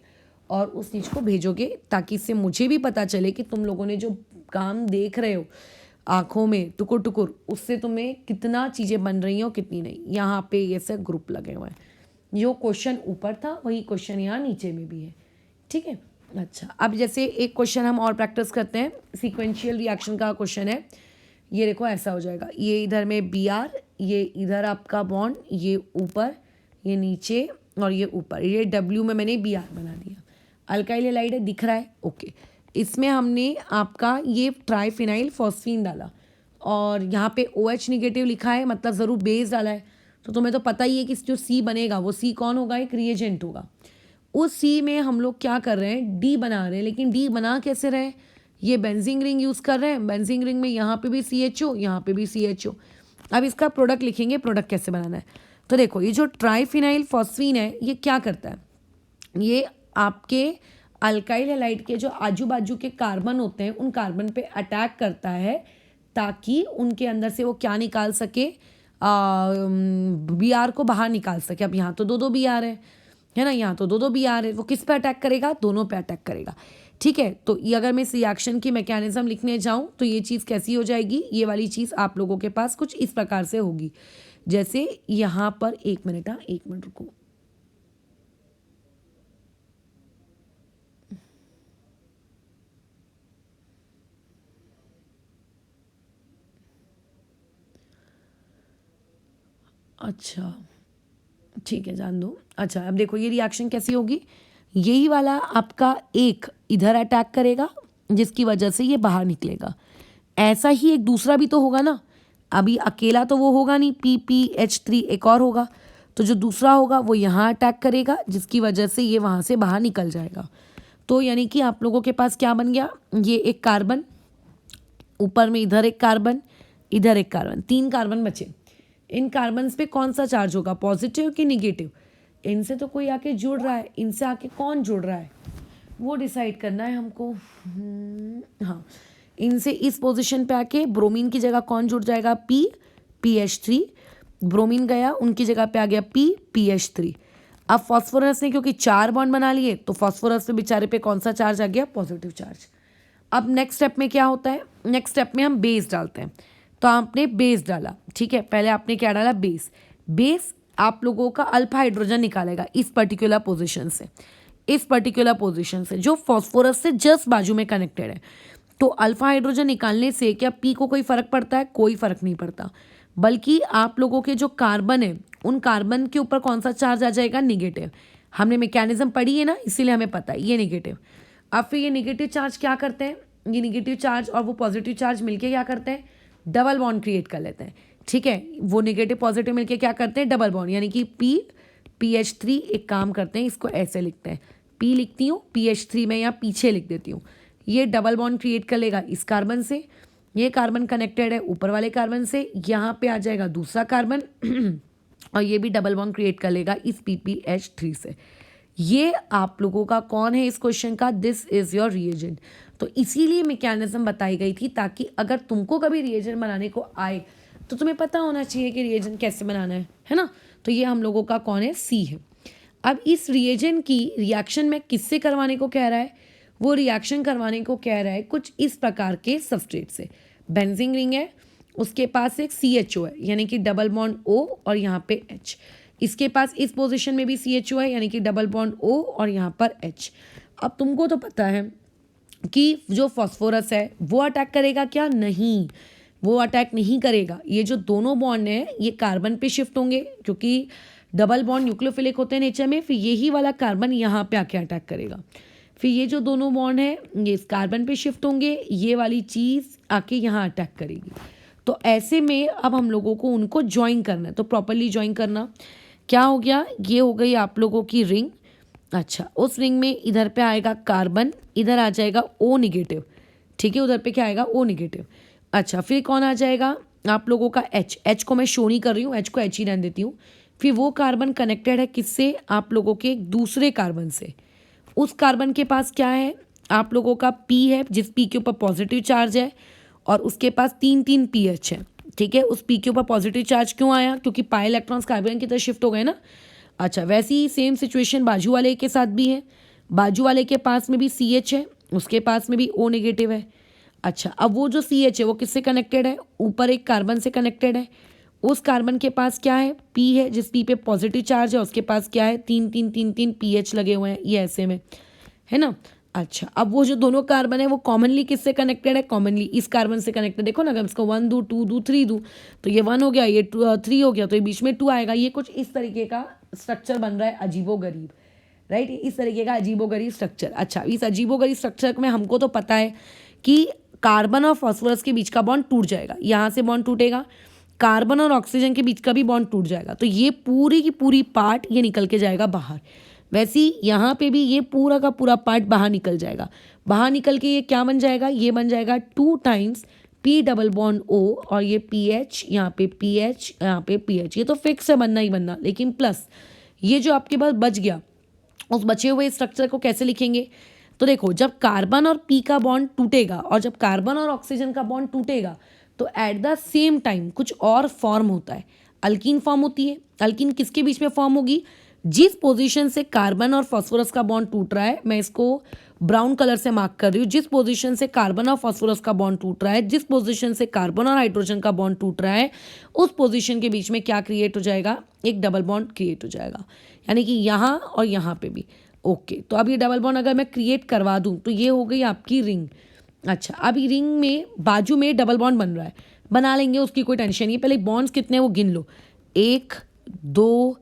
और उस चीज़ को भेजोगे, ताकि इससे मुझे भी पता चले कि तुम लोगों ने जो काम देख रहे हो आँखों में टुकुर टुकुर, उससे तुम्हें कितना चीज़ें बन रही हैं और कितनी नहीं। यहाँ पे ये सब ग्रुप लगे हुए हैं, जो क्वेश्चन ऊपर था वही क्वेश्चन यहाँ नीचे में भी है। ठीक है, अच्छा अब जैसे एक क्वेश्चन हम और प्रैक्टिस करते हैं, सीक्वेंशियल रिएक्शन का क्वेश्चन है। ये देखो ऐसा हो जाएगा, ये इधर में बी आर, ये इधर आपका बॉन्ड, ये ऊपर, ये नीचे और ये ऊपर, ये डब्ल्यू में मैंने बी आर बना दिया। अल्काइल हैलाइड है, दिख रहा है, ओके। इसमें हमने आपका ये ट्राइफिनाइल फॉस्फीन डाला और यहाँ पे OH निगेटिव लिखा है, मतलब ज़रूर बेस डाला है। तो तुम्हें तो पता ही है कि जो सी बनेगा वो सी कौन होगा, एक रिएजेंट होगा। उस सी में हम लोग क्या कर रहे हैं, डी बना रहे हैं। लेकिन डी बना कैसे रहे, ये बेंजीन रिंग यूज़ कर रहे हैं। बेंजीन रिंग में यहाँ पे भी CHO, यहाँ पे भी CHO। अब इसका प्रोडक्ट लिखेंगे, प्रोडक्ट कैसे बनाना है। तो देखो ये जो ट्राइफिनाइल फॉस्फीन है, ये क्या करता है, ये आपके अल्काइल हैलाइड के जो आजू बाजू के कार्बन होते हैं उन कार्बन पे अटैक करता है, ताकि उनके अंदर से वो क्या निकाल सके, बी आर को बाहर निकाल सके। अब यहाँ तो दो बी आर है ना, यहाँ तो दो बी आर है, वो किस पे अटैक करेगा, दोनों पे अटैक करेगा। ठीक है, तो ये अगर मैं इस रिएक्शन की मैकेनिज्म लिखने जाऊँ तो ये चीज़ कैसी हो जाएगी, ये वाली चीज़ आप लोगों के पास कुछ इस प्रकार से होगी। जैसे यहाँ पर एक मिनट रुको, अच्छा ठीक है जान दो। अच्छा अब देखो ये रिएक्शन कैसी होगी, यही वाला आपका एक इधर अटैक करेगा जिसकी वजह से ये बाहर निकलेगा। ऐसा ही एक दूसरा भी तो होगा ना, अभी अकेला तो वो होगा नहीं, PPH3 एक और होगा, तो जो दूसरा होगा वो यहाँ अटैक करेगा जिसकी वजह से ये वहाँ से बाहर निकल जाएगा। तो यानी कि आप लोगों के पास क्या बन गया, ये एक कार्बन, ऊपर में इधर एक कार्बन, इधर एक कार्बन, 3 कार्बन बचे। इन कार्बन्स पे कौन सा चार्ज होगा, पॉजिटिव कि निगेटिव। इनसे तो कोई आके जुड़ रहा है, इनसे आके कौन जुड़ रहा है वो डिसाइड करना है हमको। हाँ, इनसे इस पोजीशन पे आके ब्रोमीन की जगह कौन जुड़ जाएगा, PPH3। ब्रोमीन गया, उनकी जगह पे आ गया PPH3। अब फॉस्फोरस ने क्योंकि 4 बॉन्ड बना लिए, तो फॉस्फोरस पे बेचारे पे कौन सा चार्ज आ गया, पॉजिटिव चार्ज। अब नेक्स्ट स्टेप में क्या होता है, नेक्स्ट स्टेप में हम बेस डालते हैं। तो आपने बेस डाला, ठीक है, पहले आपने क्या डाला, बेस। बेस आप लोगों का अल्फा हाइड्रोजन निकालेगा इस पर्टिकुलर पोजीशन से, इस पर्टिकुलर पोजीशन से जो फॉस्फोरस से जस्ट बाजू में कनेक्टेड है। तो अल्फा हाइड्रोजन निकालने से क्या पी को कोई फर्क पड़ता है, कोई फर्क नहीं पड़ता, बल्कि आप लोगों के जो कार्बन है उन कार्बन के ऊपर कौन सा चार्ज आ जाएगा, निगेटिव। हमने मैकेनिज्म पढ़ी है ना, इसीलिए हमें पता है ये निगेटिव। अब फिर ये निगेटिव चार्ज क्या करते हैं, ये निगेटिव चार्ज और वो पॉजिटिव चार्ज मिलके क्या करते हैं, डबल बॉन्ड क्रिएट कर लेते हैं। ठीक है, वो नेगेटिव पॉजिटिव मिलके क्या करते हैं, डबल बॉन्ड, यानी कि PPH3 एक काम करते हैं, इसको ऐसे लिखते हैं, P लिखती हूँ, PH3 में यहाँ पीछे लिख देती हूँ। ये डबल बॉन्ड क्रिएट कर लेगा इस कार्बन से, ये कार्बन कनेक्टेड है ऊपर वाले कार्बन से, यहाँ पे आ जाएगा दूसरा कार्बन और ये भी डबल बॉन्ड क्रिएट कर लेगा इस PPH3 से। ये आप लोगों का कौन है इस क्वेश्चन का, दिस इज योर रिएजेंट। तो इसीलिए मैकेनिज्म बताई गई थी, ताकि अगर तुमको कभी रिएजेंट बनाने को आए तो तुम्हें पता होना चाहिए कि रिएजेंट कैसे बनाना है ना। तो ये हम लोगों का कौन है, सी है। अब इस रिएजेंट की रिएक्शन में किससे करवाने को कह रहा है, वो रिएक्शन करवाने को कह रहा है कुछ इस प्रकार के सबस्ट्रेट से। बेंजीन रिंग है, उसके पास एक CHO है, यानी कि डबल बॉन्ड O और यहाँ पे H। इसके पास इस पोजीशन में भी CHO है, यानी कि डबल बॉन्ड O और यहाँ पर H। अब तुमको तो पता है कि जो फॉस्फोरस है वो अटैक करेगा क्या, नहीं, वो अटैक नहीं करेगा। ये जो दोनों बॉन्ड हैं ये कार्बन पे शिफ्ट होंगे, क्योंकि डबल बॉन्ड न्यूक्लियोफिलिक होते हैं नेचर में, फिर यही वाला कार्बन यहाँ पे आके अटैक करेगा। फिर ये जो दोनों बॉन्ड हैं ये इस कार्बन पे शिफ्ट होंगे, ये वाली चीज़ आके यहाँ अटैक करेगी। तो ऐसे में अब हम लोगों को उनको ज्वाइन करना है, तो प्रॉपरली ज्वाइन करना क्या हो गया, ये हो गई आप लोगों की रिंग। अच्छा, उस रिंग में इधर पे आएगा कार्बन, इधर आ जाएगा O निगेटिव, ठीक है, उधर पे क्या आएगा, O निगेटिव। अच्छा, फिर कौन आ जाएगा आप लोगों का H को मैं शो नहीं कर रही हूँ, H को H ही रहने देती हूँ। फिर वो कार्बन कनेक्टेड है किससे, आप लोगों के एक दूसरे कार्बन से। उस कार्बन के पास क्या है, आप लोगों का P है, जिस P के ऊपर पॉजिटिव चार्ज है, और उसके पास 3 pH है। ठीक है, उस P के ऊपर पॉजिटिव चार्ज क्यों आया, क्योंकि पाई इलेक्ट्रॉन्स कार्बन की तरफ शिफ्ट हो गए ना। अच्छा, वैसे ही सेम सिचुएशन बाजू वाले के साथ भी है। बाजू वाले के पास में भी CH है, उसके पास में भी O नेगेटिव है। अच्छा, अब वो जो CH है वो किससे कनेक्टेड है, ऊपर एक कार्बन से कनेक्टेड है। उस कार्बन के पास क्या है, P है, जिस P पे पॉजिटिव चार्ज है, उसके पास क्या है, 3 pH लगे हुए हैं, ये ऐसे में है ना। अच्छा, अब वो जो दोनों कार्बन है वो कॉमनली किससे कनेक्टेड है, कॉमनली इस कार्बन से कनेक्टेड। देखो ना, अगर इसको 1 दूँ, 2 दूँ, 3 दूँ, तो ये 1 हो गया, ये 3 हो गया, तो ये बीच में 2 आएगा। ये कुछ इस तरीके का स्ट्रक्चर बन रहा है, अजीबोगरीब, राइट, इस तरीके का अजीबोगरीब स्ट्रक्चर। अच्छा, इस अजीबोगरीब स्ट्रक्चर में हमको तो पता है कि कार्बन और फास्फोरस के बीच का बॉन्ड टूट जाएगा, यहाँ से बॉन्ड टूटेगा, कार्बन और ऑक्सीजन के बीच का भी बॉन्ड टूट जाएगा, तो ये पूरी की पूरी पार्ट ये निकल के जाएगा बाहर। वैसे ही यहाँ पे भी ये पूरा का पूरा पार्ट बाहर निकल जाएगा। बाहर निकल के ये क्या बन जाएगा, ये बन जाएगा 2 times P double bond O, और ये PH, यहाँ पे PH, यहाँ पे PH, ये तो फिक्स है, बनना ही बनना। लेकिन प्लस ये जो आपके पास बच गया, उस बचे हुए स्ट्रक्चर को कैसे लिखेंगे, तो देखो, जब कार्बन और P का बॉन्ड टूटेगा और जब कार्बन और ऑक्सीजन का बॉन्ड टूटेगा, तो एट द सेम टाइम कुछ और फॉर्म होता है, अल्कीन फॉर्म होती है। अल्कीन किसके बीच में फॉर्म होगी, जिस पोजीशन से कार्बन और फास्फोरस का बॉन्ड टूट रहा है, मैं इसको ब्राउन कलर से मार्क कर रही हूँ, जिस पोजीशन से कार्बन और फास्फोरस का बॉन्ड टूट रहा है, जिस पोजीशन से कार्बन और हाइड्रोजन का बॉन्ड टूट रहा है, उस पोजीशन के बीच में क्या क्रिएट हो जाएगा, एक डबल बॉन्ड क्रिएट हो जाएगा, यानी कि यहाँ और यहाँ पे भी। ओके, तो अब ये डबल बॉन्ड अगर मैं क्रिएट करवा दूँ तो ये हो गई आपकी रिंग। अच्छा, अब ये रिंग में बाजू में डबल बॉन्ड बन रहा है, बना लेंगे, उसकी कोई टेंशन नहीं है। पहले बॉन्ड्स कितने हैं वो गिन लो, 1 2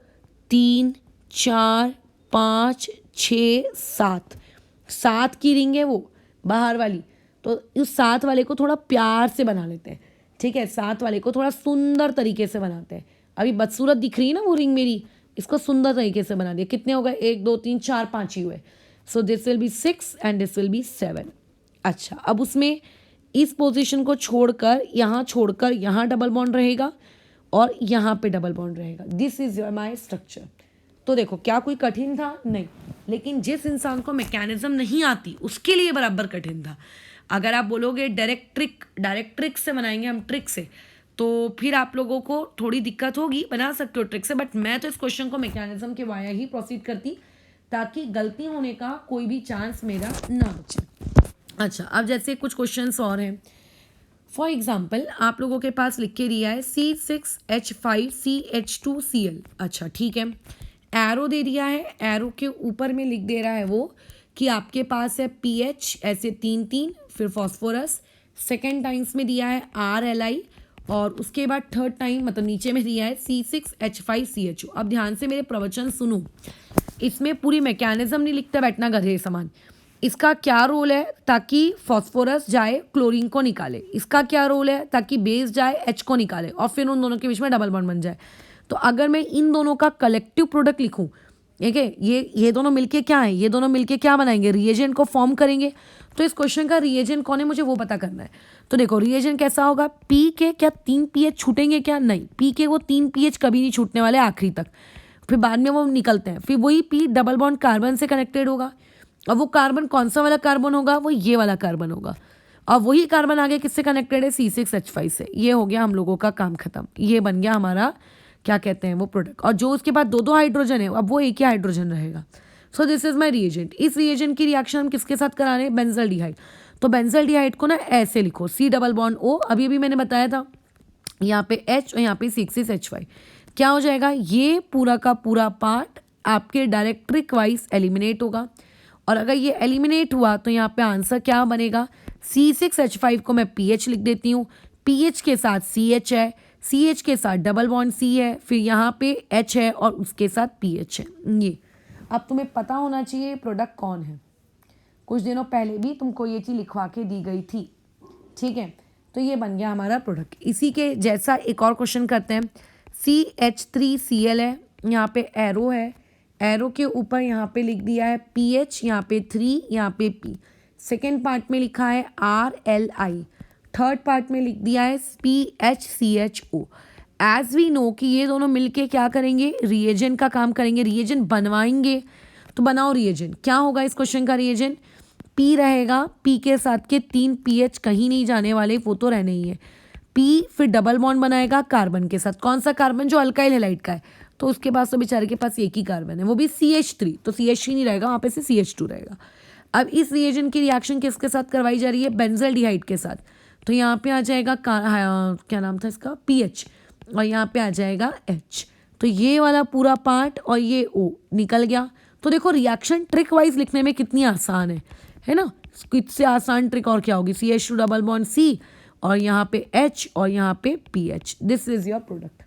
3 4 5 6 7, 7 की रिंग है वो बाहर वाली। तो उस 7 वाले को थोड़ा प्यार से बना लेते हैं, ठीक है, 7 वाले को थोड़ा सुंदर तरीके से बनाते हैं। अभी बदसूरत दिख रही है ना वो रिंग मेरी, इसको सुंदर तरीके से बना दिया। कितने हो गए, 1 2 3 4 5 ही हुए। So this will be 6 and this will be 7। अच्छा, अब उसमें इस पोजीशन को छोड़कर यहाँ डबल बॉन्ड रहेगा और यहाँ पे डबल बॉन्ड रहेगा। This is your my structure. तो देखो, क्या कोई कठिन था, नहीं, लेकिन जिस इंसान को मैकेनिज्म नहीं आती उसके लिए बराबर कठिन था। अगर आप बोलोगे डायरेक्ट ट्रिक से बनाएंगे हम, ट्रिक से, तो फिर आप लोगों को थोड़ी दिक्कत होगी, बना सकते हो ट्रिक से, बट मैं तो इस क्वेश्चन को मैकेनिज्म के वाया ही प्रोसीड करती, ताकि गलती होने का कोई भी चांस मेरा ना बचे। अच्छा, अब जैसे कुछ क्वेश्चंस और हैं। फॉर एग्जाम्पल, आप लोगों के पास लिख के दिया है C6H5CH2Cl। अच्छा, ठीक है, एरो दे दिया है, एरो के ऊपर में लिख दे रहा है वो कि आपके पास है PH ऐसे 3 फिर फॉस्फोरस, सेकेंड टाइम्स में दिया है RLi, और उसके बाद थर्ड टाइम मतलब नीचे में दिया है C6H5CHO। अब ध्यान से मेरे प्रवचन सुनो, इसमें पूरी मैकेनिज्म नहीं लिखता बैठना गधे समान। इसका क्या रोल है, ताकि फॉस्फोरस जाए क्लोरीन को निकाले, इसका क्या रोल है, ताकि बेस जाए H को निकाले और फिर उन दोनों के बीच में डबल बॉन्ड बन जाए। तो अगर मैं इन दोनों का कलेक्टिव प्रोडक्ट लिखूं, ठीक है, ये दोनों मिलके क्या है, ये दोनों मिलके क्या बनाएंगे, रिएजेंट को फॉर्म करेंगे। तो इस क्वेश्चन का रिएजेंट कौन है मुझे वो पता करना है। तो देखो, रिएजेंट कैसा होगा, P के क्या 3 pH छूटेंगे क्या, नहीं, P के वो 3 pH कभी नहीं छूटने वाले आखिरी तक, फिर बाद में वो निकलते हैं। फिर वही P डबल बॉन्ड कार्बन से कनेक्टेड होगा, और वो कार्बन कौन सा वाला कार्बन होगा, वो ये वाला कार्बन होगा, और वही कार्बन आगे किससे कनेक्टेड है, C6H5 से। ये हो गया हम लोगों का काम खत्म, ये बन गया हमारा क्या कहते हैं वो प्रोडक्ट। और जो उसके बाद 2 हाइड्रोजन है, अब वो एक ही हाइड्रोजन रहेगा। सो दिस इज माई रिएजेंट। इस रिएजेंट की रिएक्शन हम किसके साथ करा रहे हैं, बेंजल्डिहाइड। तो बेंजल्डिहाइड को ना ऐसे लिखो, C डबल बॉन्ड O, अभी मैंने बताया था, यहाँ पे H और यहाँ पे C6H5। क्या हो जाएगा, ये पूरा का पूरा पार्ट आपके डायरेक्ट्रिक वाइज एलिमिनेट होगा, और अगर ये एलिमिनेट हुआ तो यहाँ पे आंसर क्या बनेगा, C6H5 को मैं PH लिख देती हूँ, PH के साथ CH है, CH के साथ डबल बॉन्ड C है, फिर यहाँ पे H है और उसके साथ PH है। ये अब तुम्हें पता होना चाहिए प्रोडक्ट कौन है, कुछ दिनों पहले भी तुमको ये चीज़ लिखवा के दी गई थी, ठीक है। तो ये बन गया हमारा प्रोडक्ट। इसी के जैसा एक और क्वेश्चन करते हैं। CH3Cl है, यहाँ पे एरो है, एरो के ऊपर यहाँ पे लिख दिया है PH, यहाँ पे 3, यहाँ पे P। सेकेंड पार्ट में लिखा है RLi, थर्ड पार्ट में लिख दिया है PHCHO। एज वी नो कि ये दोनों मिलके क्या करेंगे, रिएजेंट का काम करेंगे, रिएजेंट बनवाएंगे। तो बनाओ रिएजेंट। क्या होगा इस क्वेश्चन का रिएजेंट? पी रहेगा, पी के साथ के 3 पीएच कहीं नहीं जाने वाले, वो तो रहने ही है। पी फिर डबल बॉन्ड बनाएगा कार्बन के साथ। कौन सा कार्बन? जो अल्काइल हैलाइड का है। तो उसके पास तो बेचारे के पास एक ही कार्बन है, वो भी CH3, तो CH3 नहीं रहेगा वहाँ पे, से CH2 रहेगा। अब इस रिएजेंट की रिएक्शन किसके साथ करवाई जा रही है? बेंजल्डिहाइड के साथ। तो यहाँ पे आ जाएगा क्या नाम था इसका? PH, और यहाँ पे आ जाएगा H। तो ये वाला पूरा पार्ट और ये O निकल गया। तो देखो रिएक्शन ट्रिक वाइज लिखने में कितनी आसान है ना? इससे आसान ट्रिक और क्या होगी? CH2 डबल बॉन्ड C और यहाँ पे H और यहाँ पे PH। This is your product.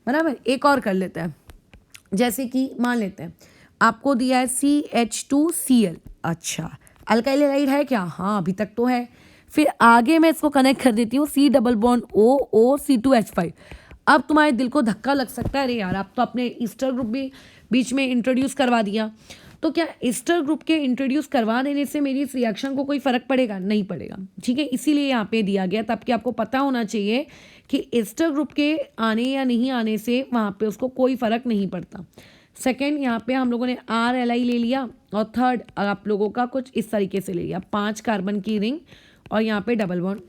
बराबर। एक और कर लेते हैं। जैसे कि मान लेते हैं आपको दिया है CH2Cl। अच्छा, अल्काइल हैलाइड है क्या? हाँ, अभी तक तो है। फिर आगे मैं इसको कनेक्ट कर देती हूँ C double bond O C2H5। अब तुम्हारे दिल को धक्का लग सकता है, अरे यार आप तो अपने ईस्टर ग्रुप भी बीच में इंट्रोड्यूस करवा दिया, तो क्या ईस्टर ग्रुप के इंट्रोड्यूस करवा देने से मेरी इस रिएक्शन को कोई फर्क पड़ेगा? नहीं पड़ेगा। ठीक है, इसीलिए यहाँ पे दिया गया, तब कि आपको पता होना चाहिए कि ईस्टर ग्रुप के आने या नहीं आने से वहाँ पे उसको कोई फर्क नहीं पड़ता। सेकेंड, यहाँ पे हम लोगों ने RLi ले लिया, और थर्ड आप लोगों का कुछ इस तरीके से ले लिया, 5 कार्बन की रिंग और यहाँ पे डबल बॉन्ड।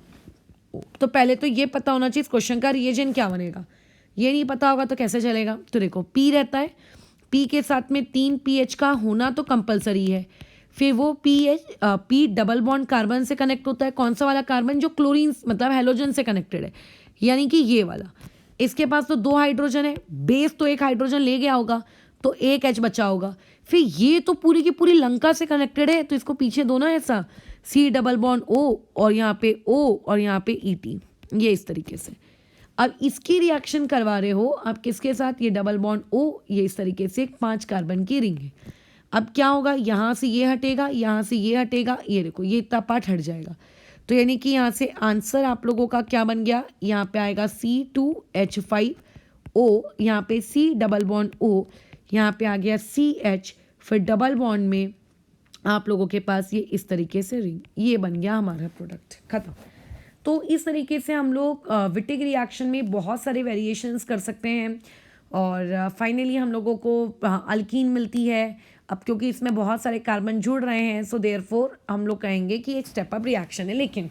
तो पहले तो ये पता होना चाहिए इस क्वेश्चन का रिएजेंट क्या बनेगा। ये नहीं पता होगा तो कैसे चलेगा? तो देखो पी रहता है, पी के साथ में 3 पीएच का होना तो कंपलसरी है। फिर वो पी डबल बॉन्ड कार्बन से कनेक्ट होता है। कौन सा वाला कार्बन? जो क्लोरीन मतलब हेलोजन से कनेक्टेड है, यानी कि ये वाला। इसके पास तो 2 हाइड्रोजन है, बेस तो 1 हाइड्रोजन ले गया होगा, तो 1 H बचा होगा। फिर ये तो पूरी की पूरी लंका से कनेक्टेड है, तो इसको पीछे दो ना ऐसा, C डबल बॉन्ड O और यहाँ पे O और यहाँ पे ET, ये इस तरीके से। अब इसकी रिएक्शन करवा रहे हो आप किसके साथ? ये डबल बॉन्ड O, ये इस तरीके से 5 कार्बन की रिंग है। अब क्या होगा? यहाँ से ये हटेगा, यहाँ से ये हटेगा, ये देखो ये इतना पार्ट हट जाएगा। तो यानी कि यहाँ से आंसर आप लोगों का क्या बन गया? यहाँ पे आएगा C2H5O, यहाँ पे C डबल बॉन्ड O, यहाँ पे आ गया CH, फिर डबल बॉन्ड में आप लोगों के पास ये इस तरीके से रिंग, ये बन गया हमारा प्रोडक्ट, खत्म। तो इस तरीके से हम लोग विटिक रिएक्शन में बहुत सारे वेरिएशंस कर सकते हैं, और फाइनली हम लोगों को अल्कीन मिलती है। अब क्योंकि इसमें बहुत सारे कार्बन जुड़ रहे हैं, सो देयरफॉर हम लोग कहेंगे कि एक स्टेप अप रिएक्शन है। लेकिन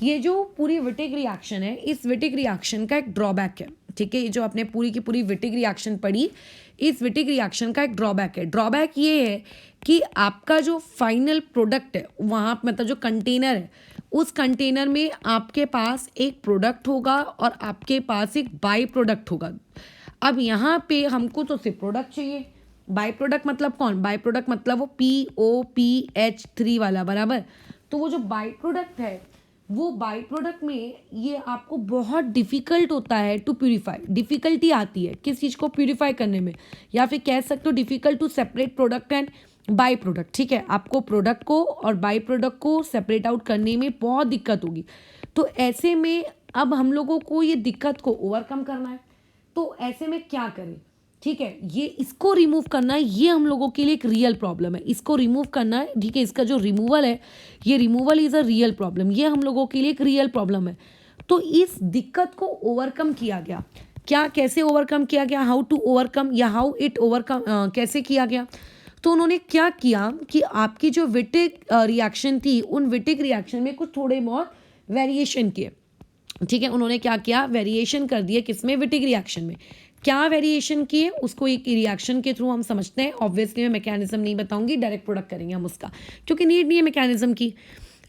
ये जो पूरी विटिक रिएक्शन है, इस विटिक रिएक्शन का एक ड्रॉबैक है। ठीक है, ये जो आपने पूरी की पूरी विटिक रिएक्शन पढ़ी, इस विटिक रिएक्शन का एक ड्रॉबैक है। ड्रॉबैक ये है कि आपका जो फाइनल प्रोडक्ट है, वहाँ मतलब जो कंटेनर है, उस कंटेनर में आपके पास एक प्रोडक्ट होगा और आपके पास एक बाई प्रोडक्ट होगा। अब यहाँ पे हमको तो सिर्फ प्रोडक्ट चाहिए। बाई प्रोडक्ट मतलब कौन? बाई प्रोडक्ट मतलब वो POPH3 वाला, बराबर। तो वो जो बाई प्रोडक्ट है, वो बाई प्रोडक्ट में ये आपको बहुत डिफ़िकल्ट होता है टू प्यूरीफाई। डिफ़िकल्टी आती है किस चीज़ को प्यूरीफाई करने में, या फिर कह सकते हो difficult to separate product and by product. ठीक है, आपको प्रोडक्ट को और बाई प्रोडक्ट को सेपरेट आउट करने में बहुत दिक्कत होगी। तो ऐसे में अब हम लोगों को ये दिक्कत को ओवरकम करना है, तो ऐसे में क्या करें? ठीक है, ये इसको रिमूव करना है, ये हम लोगों के लिए एक रियल प्रॉब्लम है। इसको रिमूव करना है, ठीक है, इसका जो रिमूवल है, ये removal is a real problem, ये हम लोगों के लिए एक रियल प्रॉब्लम है। तो इस दिक्कत को ओवरकम किया गया, क्या कैसे ओवरकम किया गया? हाउ टू ओवरकम, या हाउ इट ओवरकम कैसे किया गया? तो उन्होंने क्या किया कि आपकी जो विटिक रिएक्शन थी, उन विटिक रिएक्शन में कुछ थोड़े बहुत वेरिएशन किए। ठीक है, उन्होंने क्या किया? वेरिएशन कर दिए किसमें? विटिक रिएक्शन में। क्या वेरिएशन किए उसको एक रिएक्शन के थ्रू हम समझते हैं। ऑब्वियसली मैं मैकेनिज्म नहीं बताऊंगी, डायरेक्ट प्रोडक्ट करेंगे हम उसका, क्योंकि नीड नहीं है मैकेनिज्म की।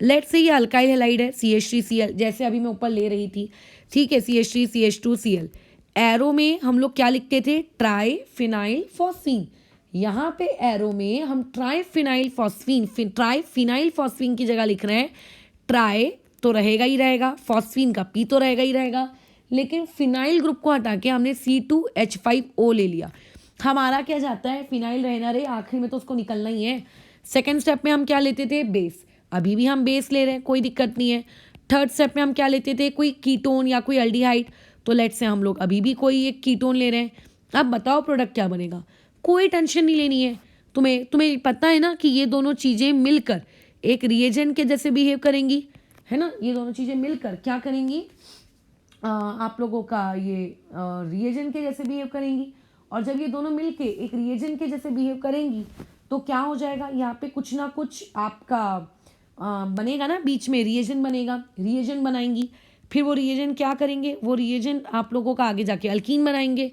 लेट से ये अल्काइल हैलाइड है CH3Cl, जैसे अभी मैं ऊपर ले रही थी। ठीक है, CH3 CH2Cl, एरो में हम लोग क्या लिखते थे? Try phenyl phosphine. यहाँ पे एरो में हम ट्राई फिनाइल फॉस्फीन की जगह लिख रहे हैं ट्राई, तो रहेगा ही रहेगा, फॉस्फीन का पी तो रहेगा ही रहेगा, लेकिन फिनाइल ग्रुप को हटा के हमने C2H5O ले लिया। हमारा क्या जाता है? फिनाइल रहना रहे, आखिर में तो उसको निकलना ही है। सेकेंड स्टेप में हम क्या लेते थे? बेस। अभी भी हम बेस ले रहे हैं, कोई दिक्कत नहीं है। थर्ड स्टेप में हम क्या लेते थे? कोई कीटोन या कोई एल्डिहाइड। तो लेट्स से हम लोग अभी भी कोई एक कीटोन ले रहे हैं। अब बताओ प्रोडक्ट क्या बनेगा? कोई टेंशन नहीं लेनी है तुम्हें पता है ना कि ये दोनों चीज़ें मिलकर एक रिएजेंट के जैसे बिहेव करेंगी, है ना? ये दोनों चीज़ें मिलकर क्या करेंगी? आप लोगों का ये रिएजेंट के जैसे बिहेव करेंगी, और जब ये दोनों मिलके एक रिएजेंट के जैसे बिहेव करेंगी तो क्या हो जाएगा, यहाँ पे कुछ ना कुछ आपका बनेगा ना, बीच में रिएजेंट बनेगा, रिएजेंट बनाएंगी, फिर वो रिएजेंट क्या करेंगे, वो रिएजेंट आप लोगों का आगे जाके अल्कीन बनाएंगे।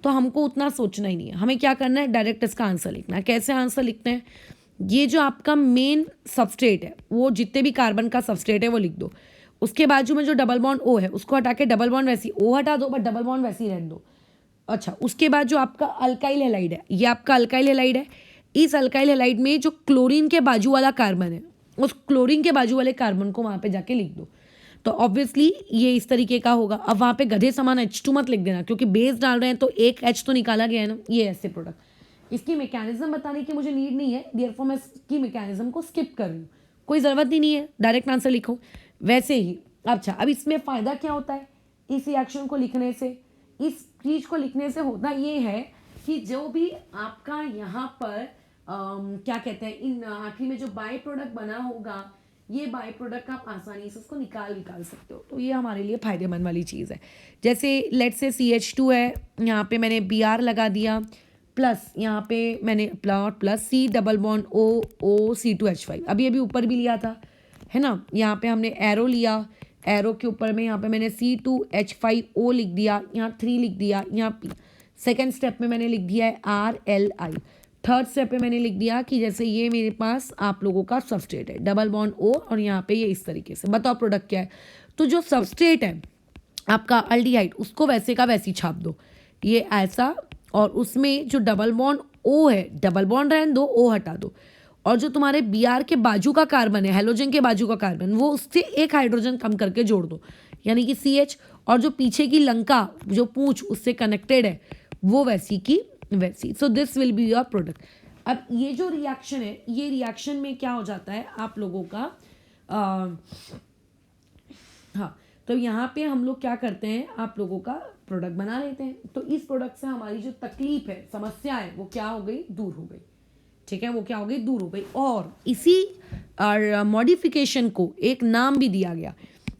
तो हमको उतना सोचना ही नहीं है, हमें क्या करना है, डायरेक्ट इसका आंसर लिखना है। कैसे आंसर लिखते हैं, ये जो आपका मेन सबस्ट्रेट है, वो जितने भी कार्बन का सबस्ट्रेट है वो लिख दो, उसके बाजू में जो डबल बॉन्ड ओ है उसको हटा के डबल बॉन्ड वैसी ओ हटा दो, बट डबल बॉन्ड वैसी रहने दो। अच्छा, उसके बाद जो आपका अल्काइल हेलाइड है, ये आपका अल्काइल हेलाइड है। इस अल्काइल हेलाइड में जो क्लोरीन के बाजू वाला कार्बन है, उस क्लोरीन के बाजू वाले कार्बन को वहाँ पे जाके लिख दो। तो ऑब्वियसली ये इस तरीके का होगा। अब वहाँ पे गधे समान H2 मत लिख देना, क्योंकि बेस डाल रहे हैं तो एक H तो निकाला गया है ना, ये ऐसे प्रोडक्ट। इसकी मैकेनिज्म बताने की मुझे नीड नहीं है, देयरफॉर मैं इसकी मैकेनिज्म को स्किप कर रही हूँ, कोई ज़रूरत ही नहीं है, डायरेक्ट आंसर लिखो वैसे ही। अच्छा, अब इसमें फ़ायदा क्या होता है इस रिएक्शन को लिखने से, इस चीज़ को लिखने से होता ये है कि जो भी आपका यहाँ पर क्या कहते हैं, इन आखिरी में जो बाय प्रोडक्ट बना होगा, ये बाय प्रोडक्ट आप आसानी से उसको निकाल सकते हो। तो ये हमारे लिए फ़ायदेमंद वाली चीज़ है। जैसे लेट से CH2 है, यहाँ पे मैंने Br लगा दिया, प्लस यहाँ पे मैंने plus C double bond O C2H5, अभी अभी ऊपर भी लिया था, है ना। यहाँ पे हमने एरो लिया, एरो के ऊपर में यहाँ पे मैंने C2H5O लिख दिया, यहाँ 3 लिख दिया, यहाँ P। सेकेंड स्टेप में मैंने लिख दिया है RLI। थर्ड स्टेप पे मैंने लिख दिया कि जैसे ये मेरे पास आप लोगों का सबस्ट्रेट है, डबल बॉन्ड O, और यहाँ पे ये इस तरीके से। बताओ प्रोडक्ट क्या है। तो जो सबस्ट्रेट है आपका अल्डिहाइड, उसको वैसे का वैसी छाप दो, ये ऐसा, और उसमें जो डबल बॉन्ड O है, डबल बॉन्ड रहने दो, O हटा दो, और जो तुम्हारे Br के बाजू का कार्बन है, हेलोजन के बाजू का कार्बन, वो उससे एक हाइड्रोजन कम करके जोड़ दो, यानी कि CH, और जो पीछे की लंका जो पूंछ उससे कनेक्टेड है वो वैसी की वैसी। So this will be your product. अब ये जो रिएक्शन है, ये रिएक्शन में क्या हो जाता है आप लोगों का हाँ, तो यहाँ पे हम लोग क्या करते हैं, आप लोगों का प्रोडक्ट बना लेते हैं। तो इस प्रोडक्ट से हमारी जो तकलीफ है, समस्या है, वो क्या हो गई, दूर हो गई। ठीक है, वो क्या हो गई, दूर हो गई। और इसी मॉडिफिकेशन को एक नाम भी दिया गया।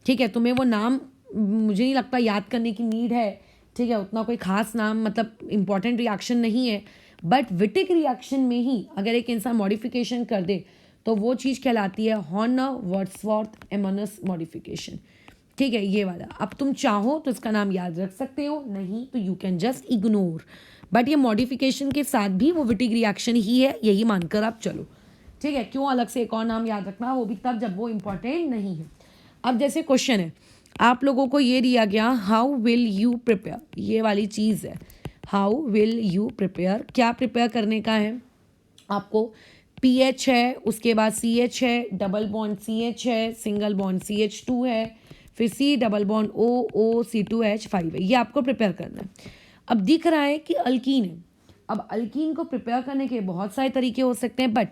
ठीक है, तुम्हें वो नाम मुझे नहीं लगता याद करने की नीड है। ठीक है, उतना कोई खास नाम, मतलब इंपॉर्टेंट रिएक्शन नहीं है, बट विटिक रिएक्शन में ही अगर एक इंसान मॉडिफिकेशन कर दे तो वो चीज़ कहलाती है हॉर्नर वर्ड्सवर्थ एमोनस मॉडिफिकेशन। ठीक है, ये वाला। अब तुम चाहो तो इसका नाम याद रख सकते हो, नहीं तो you can just ignore, but ये मॉडिफिकेशन के साथ भी वो विटिक रिएक्शन ही है, यही मानकर आप चलो। ठीक है, क्यों अलग से एक और नाम याद रखना, वो भी तब जब वो इंपॉर्टेंट नहीं है। अब जैसे क्वेश्चन है, आप लोगों को ये दिया गया, हाउ विल यू प्रिपेयर, ये वाली चीज़ है, हाउ विल यू प्रिपेयर, क्या प्रिपेयर करने का है आपको। PH है, उसके बाद CH है, डबल बॉन्ड CH है, सिंगल बॉन्ड CH2 है, फिर C double bond O C2H5 है, ये आपको प्रिपेयर करना है। अब दिख रहा है कि अल्कीन है। अब अल्कीन को प्रिपेयर करने के बहुत सारे तरीके हो सकते हैं, बट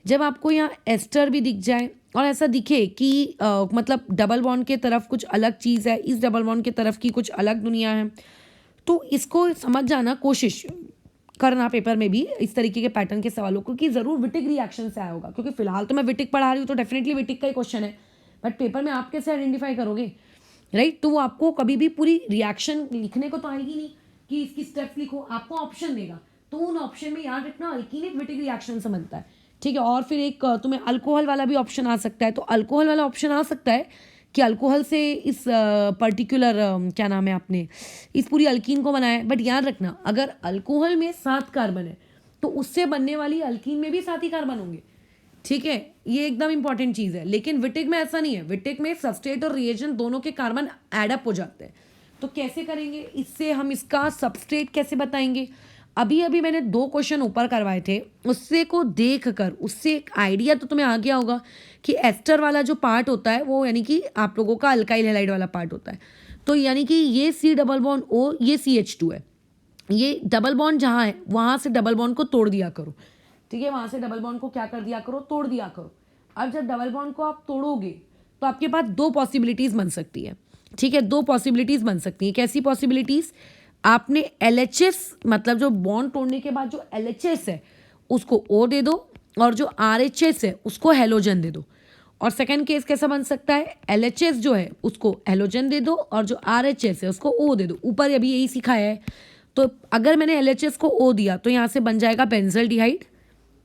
जब आपको यहाँ एस्टर भी दिख जाए और ऐसा दिखे कि मतलब डबल बॉन्ड के तरफ कुछ अलग चीज़ है, इस डबल बॉन्ड के तरफ की कुछ अलग दुनिया है, तो इसको समझ जाना, कोशिश करना पेपर में भी इस तरीके के पैटर्न के सवालों को, कि ज़रूर विटिक रिएक्शन से आया होगा। क्योंकि फिलहाल तो मैं विटिक पढ़ा रही हूँ तो डेफिनेटली विटिक का ही क्वेश्चन है, बट पेपर में आप कैसे आइडेंटिफाई करोगे, राइट। तो वो आपको कभी भी पूरी रिएक्शन लिखने को तो आएगी नहीं कि इसकी स्टेप्स लिखो, आपको ऑप्शन देगा, तो उन ऑप्शन में याद रखना अल्कीन एक विटिक रिएक्शन से बनता है। ठीक है, और फिर एक तुम्हें अल्कोहल वाला भी ऑप्शन आ सकता है, तो अल्कोहल वाला ऑप्शन आ सकता है कि अल्कोहल से इस पर्टिकुलर क्या नाम है आपने इस पूरी अल्कीन को बनाया है। बट याद रखना, अगर अल्कोहल में 7 कार्बन है तो उससे बनने वाली अल्कीन में भी 7 ही कार्बन होंगे। ठीक है, ये एकदम इंपॉर्टेंट चीज़ है। लेकिन विटिक में ऐसा नहीं है, विटिक में सबस्ट्रेट और रिएजेंट दोनों के कार्बन एडअप हो जाते हैं। तो कैसे करेंगे, इससे हम इसका सबस्ट्रेट कैसे बताएंगे। अभी अभी मैंने 2 क्वेश्चन ऊपर करवाए थे, उससे को देख कर उससे एक आइडिया तो तुम्हें आ गया होगा कि एस्टर वाला जो पार्ट होता है वो यानी कि आप लोगों का अल्काइल हैलाइड वाला पार्ट होता है। तो यानी कि ये C डबल बॉन्ड O, ये CH2 है, ये डबल बॉन्ड जहाँ है वहाँ से डबल बॉन्ड को तोड़ दिया करो। ठीक है, वहाँ से डबल बॉन्ड को क्या कर दिया करो, तोड़ दिया करो। अब जब डबल बॉन्ड को आप तोड़ोगे तो आपके पास 2 पॉसिबिलिटीज़ बन सकती है। ठीक है, 2 पॉसिबिलिटीज़ बन सकती हैं। कैसी पॉसिबिलिटीज़, आपने LHS मतलब जो बॉन्ड तोड़ने के बाद जो LHS है उसको O दे दो, और जो RHS है उसको हेलोजन दे दो। और सेकंड केस कैसा बन सकता है, LHS जो है उसको हेलोजन दे दो और जो RHS है उसको O दे दो। ऊपर अभी यही सिखाया है। तो अगर मैंने LHS को O दिया तो यहाँ से बन जाएगा बेंजल्डिहाइड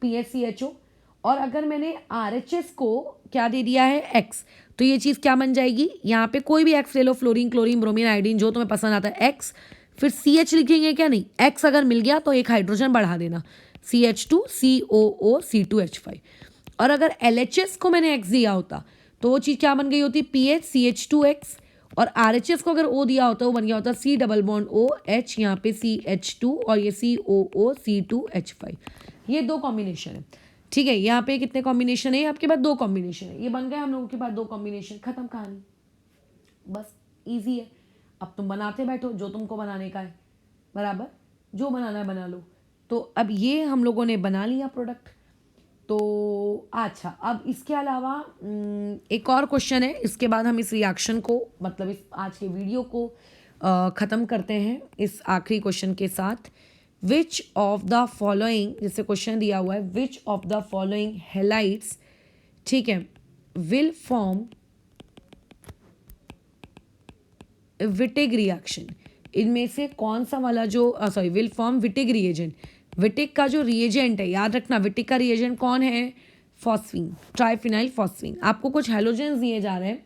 PHCHO, और अगर मैंने RHS को क्या दे दिया है X, तो ये चीज़ क्या बन जाएगी, यहाँ पे कोई भी X ले लो, फ्लोरीन, क्लोरीन, ब्रोमीन, आयोडीन, जो तुम्हें पसंद आता है X, फिर CH लिखेंगे क्या, नहीं, X अगर मिल गया तो एक हाइड्रोजन बढ़ा देना, CH2 COO C2H5। और अगर LHS को मैंने X दिया होता तो वो चीज़ क्या बन गई होती, PH CH2X, और RHS को अगर O दिया होता वो बन गया होता C double bond O H, यहाँ पे CH2 और ये COO C2H5। ये दो कॉम्बिनेशन है, ठीक है। यहाँ पे कितने कॉम्बिनेशन है, आपके पास दो कॉम्बिनेशन है, ये बन गए हम लोगों के पास दो कॉम्बिनेशन, खत्म कहानी, बस इजी है। अब तुम बनाते बैठो जो तुमको बनाने का है, बराबर, जो बनाना है बना लो। तो अब ये हम लोगों ने बना लिया प्रोडक्ट। तो अच्छा, अब इसके अलावा एक और क्वेश्चन है, इसके बाद हम इस रिएक्शन को, मतलब इस आज के वीडियो को ख़त्म करते हैं इस आखिरी क्वेश्चन के साथ। विच ऑफ द फॉलोइंग, जैसे क्वेश्चन दिया हुआ है, which of the following halides, ठीक है, विल फॉर्म विटिग रिएक्शन, इनमें से कौन सा वाला जो will form Wittig reagent, Wittig का जो रिएजेंट है, याद रखना विटिक का रिएजेंट कौन है, फॉस्फीन, ट्राइफिनाइल फॉस्फीन। आपको कुछ हेलोजेंस दिए जा रहे हैं,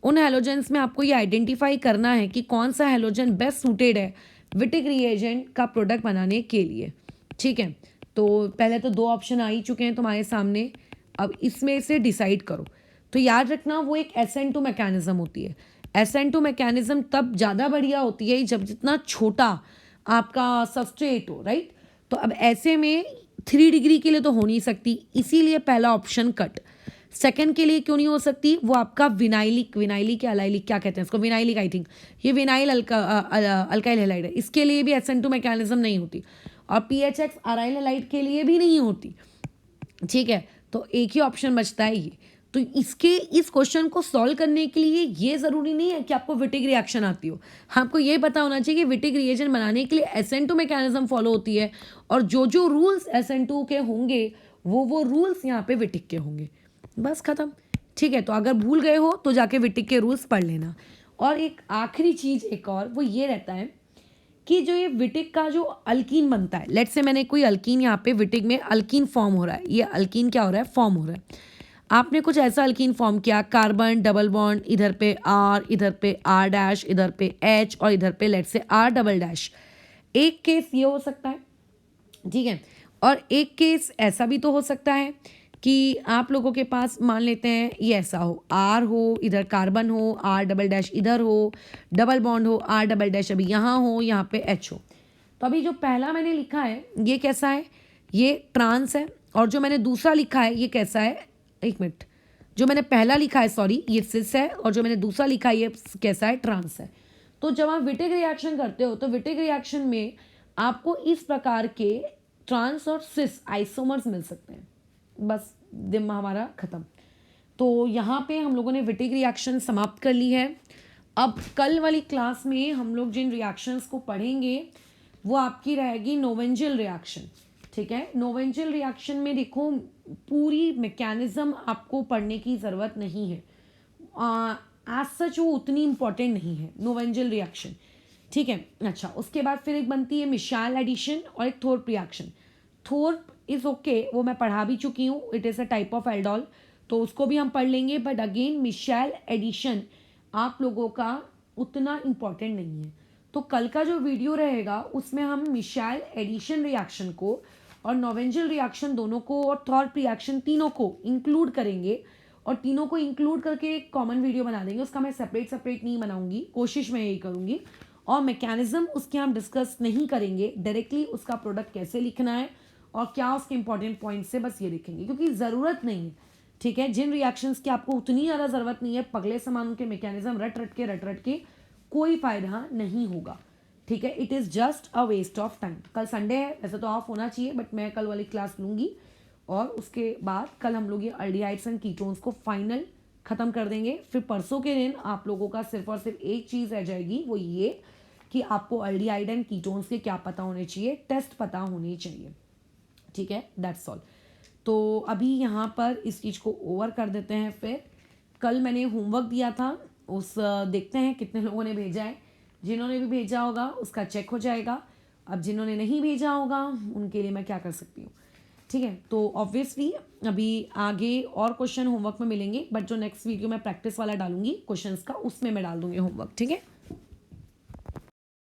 उन हेलोजेंस में आपको ये आइडेंटिफाई करना है कि कौन सा हेलोजन बेस्ट सूटेड है विटिक रिएजेंट का प्रोडक्ट बनाने के लिए, ठीक है। तो पहले तो दो ऑप्शन आ ही चुके हैं तुम्हारे सामने, अब इसमें से डिसाइड करो। तो याद रखना वो एक SN2 मैकेनिज्म होती है। SN2 मैकेनिज्म तब ज़्यादा बढ़िया होती है जब जितना छोटा आपका सबस्ट्रेट हो, राइट। तो अब ऐसे में 3 डिग्री के लिए तो हो नहीं सकती, इसीलिए पहला ऑप्शन कट। सेकंड के लिए क्यों नहीं हो सकती, वो आपका विनाइलिक, विनाइलिक या अलाइलिक, क्या कहते हैं इसको, विनाइलिक आई थिंक, ये विनाइल अल्काइल हैलाइड है, इसके लिए भी SN2 मैकेनिज्म नहीं होती, और PHX अराइल हैलाइड के लिए भी नहीं होती, ठीक है। तो एक ही ऑप्शन बचता है ये। तो इस क्वेश्चन को सॉल्व करने के लिए ये ज़रूरी नहीं है कि आपको विटिक रिएक्शन आती हो, आपको ये पता होना चाहिए कि विटिक रिएजेंट बनाने के लिए SN2 मैकेनिज्म फॉलो होती है, और जो जो रूल्स SN2 के होंगे वो रूल्स यहाँ पे विटिक के होंगे, बस खत्म, ठीक है। तो अगर भूल गए हो तो जाके विटिक के रूल्स पढ़ लेना। और एक आखिरी चीज़ एक और, वो ये रहता है कि जो ये विटिक का जो अल्कीन बनता है, लेट्स से मैंने कोई अल्कीन यहाँ पे विटिक में अल्कीन फॉर्म हो रहा है, ये अल्कीन क्या हो रहा है, फॉर्म हो रहा है। आपने कुछ ऐसा अल्कीन फॉर्म किया, कार्बन डबल बॉन्ड, इधर पे R, इधर पे R', इधर पे H, और इधर पे let's say R double dash. एक केस ये हो सकता है, ठीक है, और एक केस ऐसा भी तो हो सकता है कि आप लोगों के पास मान लेते हैं ये ऐसा हो, R हो, इधर कार्बन हो, R डबल डैश इधर हो, डबल बॉन्ड हो, R डबल डैश अभी यहाँ हो, यहाँ पे H हो। तो अभी जो पहला मैंने लिखा है ये कैसा है, ये ट्रांस है, और जो मैंने दूसरा लिखा है ये कैसा है, एक मिनट, जो मैंने पहला लिखा है सॉरी ये सिस है, और जो मैंने दूसरा लिखा है ये कैसा है, ट्रांस है। तो जब आप विटिक रिएक्शन करते हो तो विटिक रिएक्शन में आपको इस प्रकार के ट्रांस और सिस आइसोमर्स मिल सकते हैं, बस दिन हमारा ख़त्म। तो यहाँ पे हम लोगों ने विटिक रिएक्शन समाप्त कर ली है। अब कल वाली क्लास में हम लोग जिन रिएक्शंस को पढ़ेंगे वो आपकी रहेगी नोवेंजल रिएक्शन, ठीक है। नोवेंजल रिएक्शन में देखो पूरी मैकेनिज्म आपको पढ़ने की ज़रूरत नहीं है, एज सच वो उतनी इम्पॉर्टेंट नहीं है नोवेंजल रिएक्शन, ठीक है। अच्छा, उसके बाद फिर एक बनती है मिशाल एडिशन और एक Thorpe reaction. Thorpe is okay, वो मैं पढ़ा भी चुकी हूँ, it is a type of aldol, तो उसको भी हम पढ़ लेंगे, बट अगेन मिशाल एडिशन आप लोगों का उतना इम्पॉर्टेंट नहीं है। तो कल का जो वीडियो रहेगा उसमें हम मिशाल एडिशन रिएक्शन को और नोवेंजल रिएक्शन दोनों को और थॉर्प रिएक्शन तीनों को इंक्लूड करेंगे, और तीनों को इंक्लूड करके एक कॉमन वीडियो बना देंगे। उसका मैं सेपरेट नहीं बनाऊंगी, कोशिश मैं यही करूंगी, और मैकेनिज्म उसके हम डिस्कस नहीं करेंगे, डायरेक्टली उसका प्रोडक्ट कैसे लिखना है और क्या उसके इंपॉर्टेंट पॉइंट्स है बस ये लिखेंगे, क्योंकि ज़रूरत नहीं है, ठीक है। जिन रिएक्शंस की आपको उतनी ज़्यादा ज़रूरत नहीं है, पगले सामानों के मैकेनिज्म रट के कोई फ़ायदा नहीं होगा, ठीक है। It is just a waste of time. कल संडे है, वैसे तो ऑफ होना चाहिए, बट मैं कल वाली क्लास लूँगी, और उसके बाद कल हम लोग ये अल्डिहाइड्स एंड कीटोन्स को फाइनल ख़त्म कर देंगे। फिर परसों के दिन आप लोगों का सिर्फ और सिर्फ एक चीज़ रह जाएगी, वो ये कि आपको अल्डिहाइड एंड कीटोन्स के क्या पता होने चाहिए, टेस्ट पता होनी चाहिए, ठीक है। That's all. तो अभी यहाँ पर इस चीज़ को ओवर कर देते हैं फिर, कल मैंने होमवर्क दिया था, उस देखते हैं कितने लोगों ने भेजा है। जिन्होंने भी भेजा होगा उसका चेक हो जाएगा। अब जिन्होंने नहीं भेजा होगा उनके लिए मैं क्या कर सकती हूँ, ठीक है। तो ऑब्वियसली अभी आगे और क्वेश्चन होमवर्क में मिलेंगे, बट जो नेक्स्ट वीडियो में प्रैक्टिस वाला डालूंगी क्वेश्चंस का, उसमें मैं डाल दूंगी होमवर्क, ठीक है।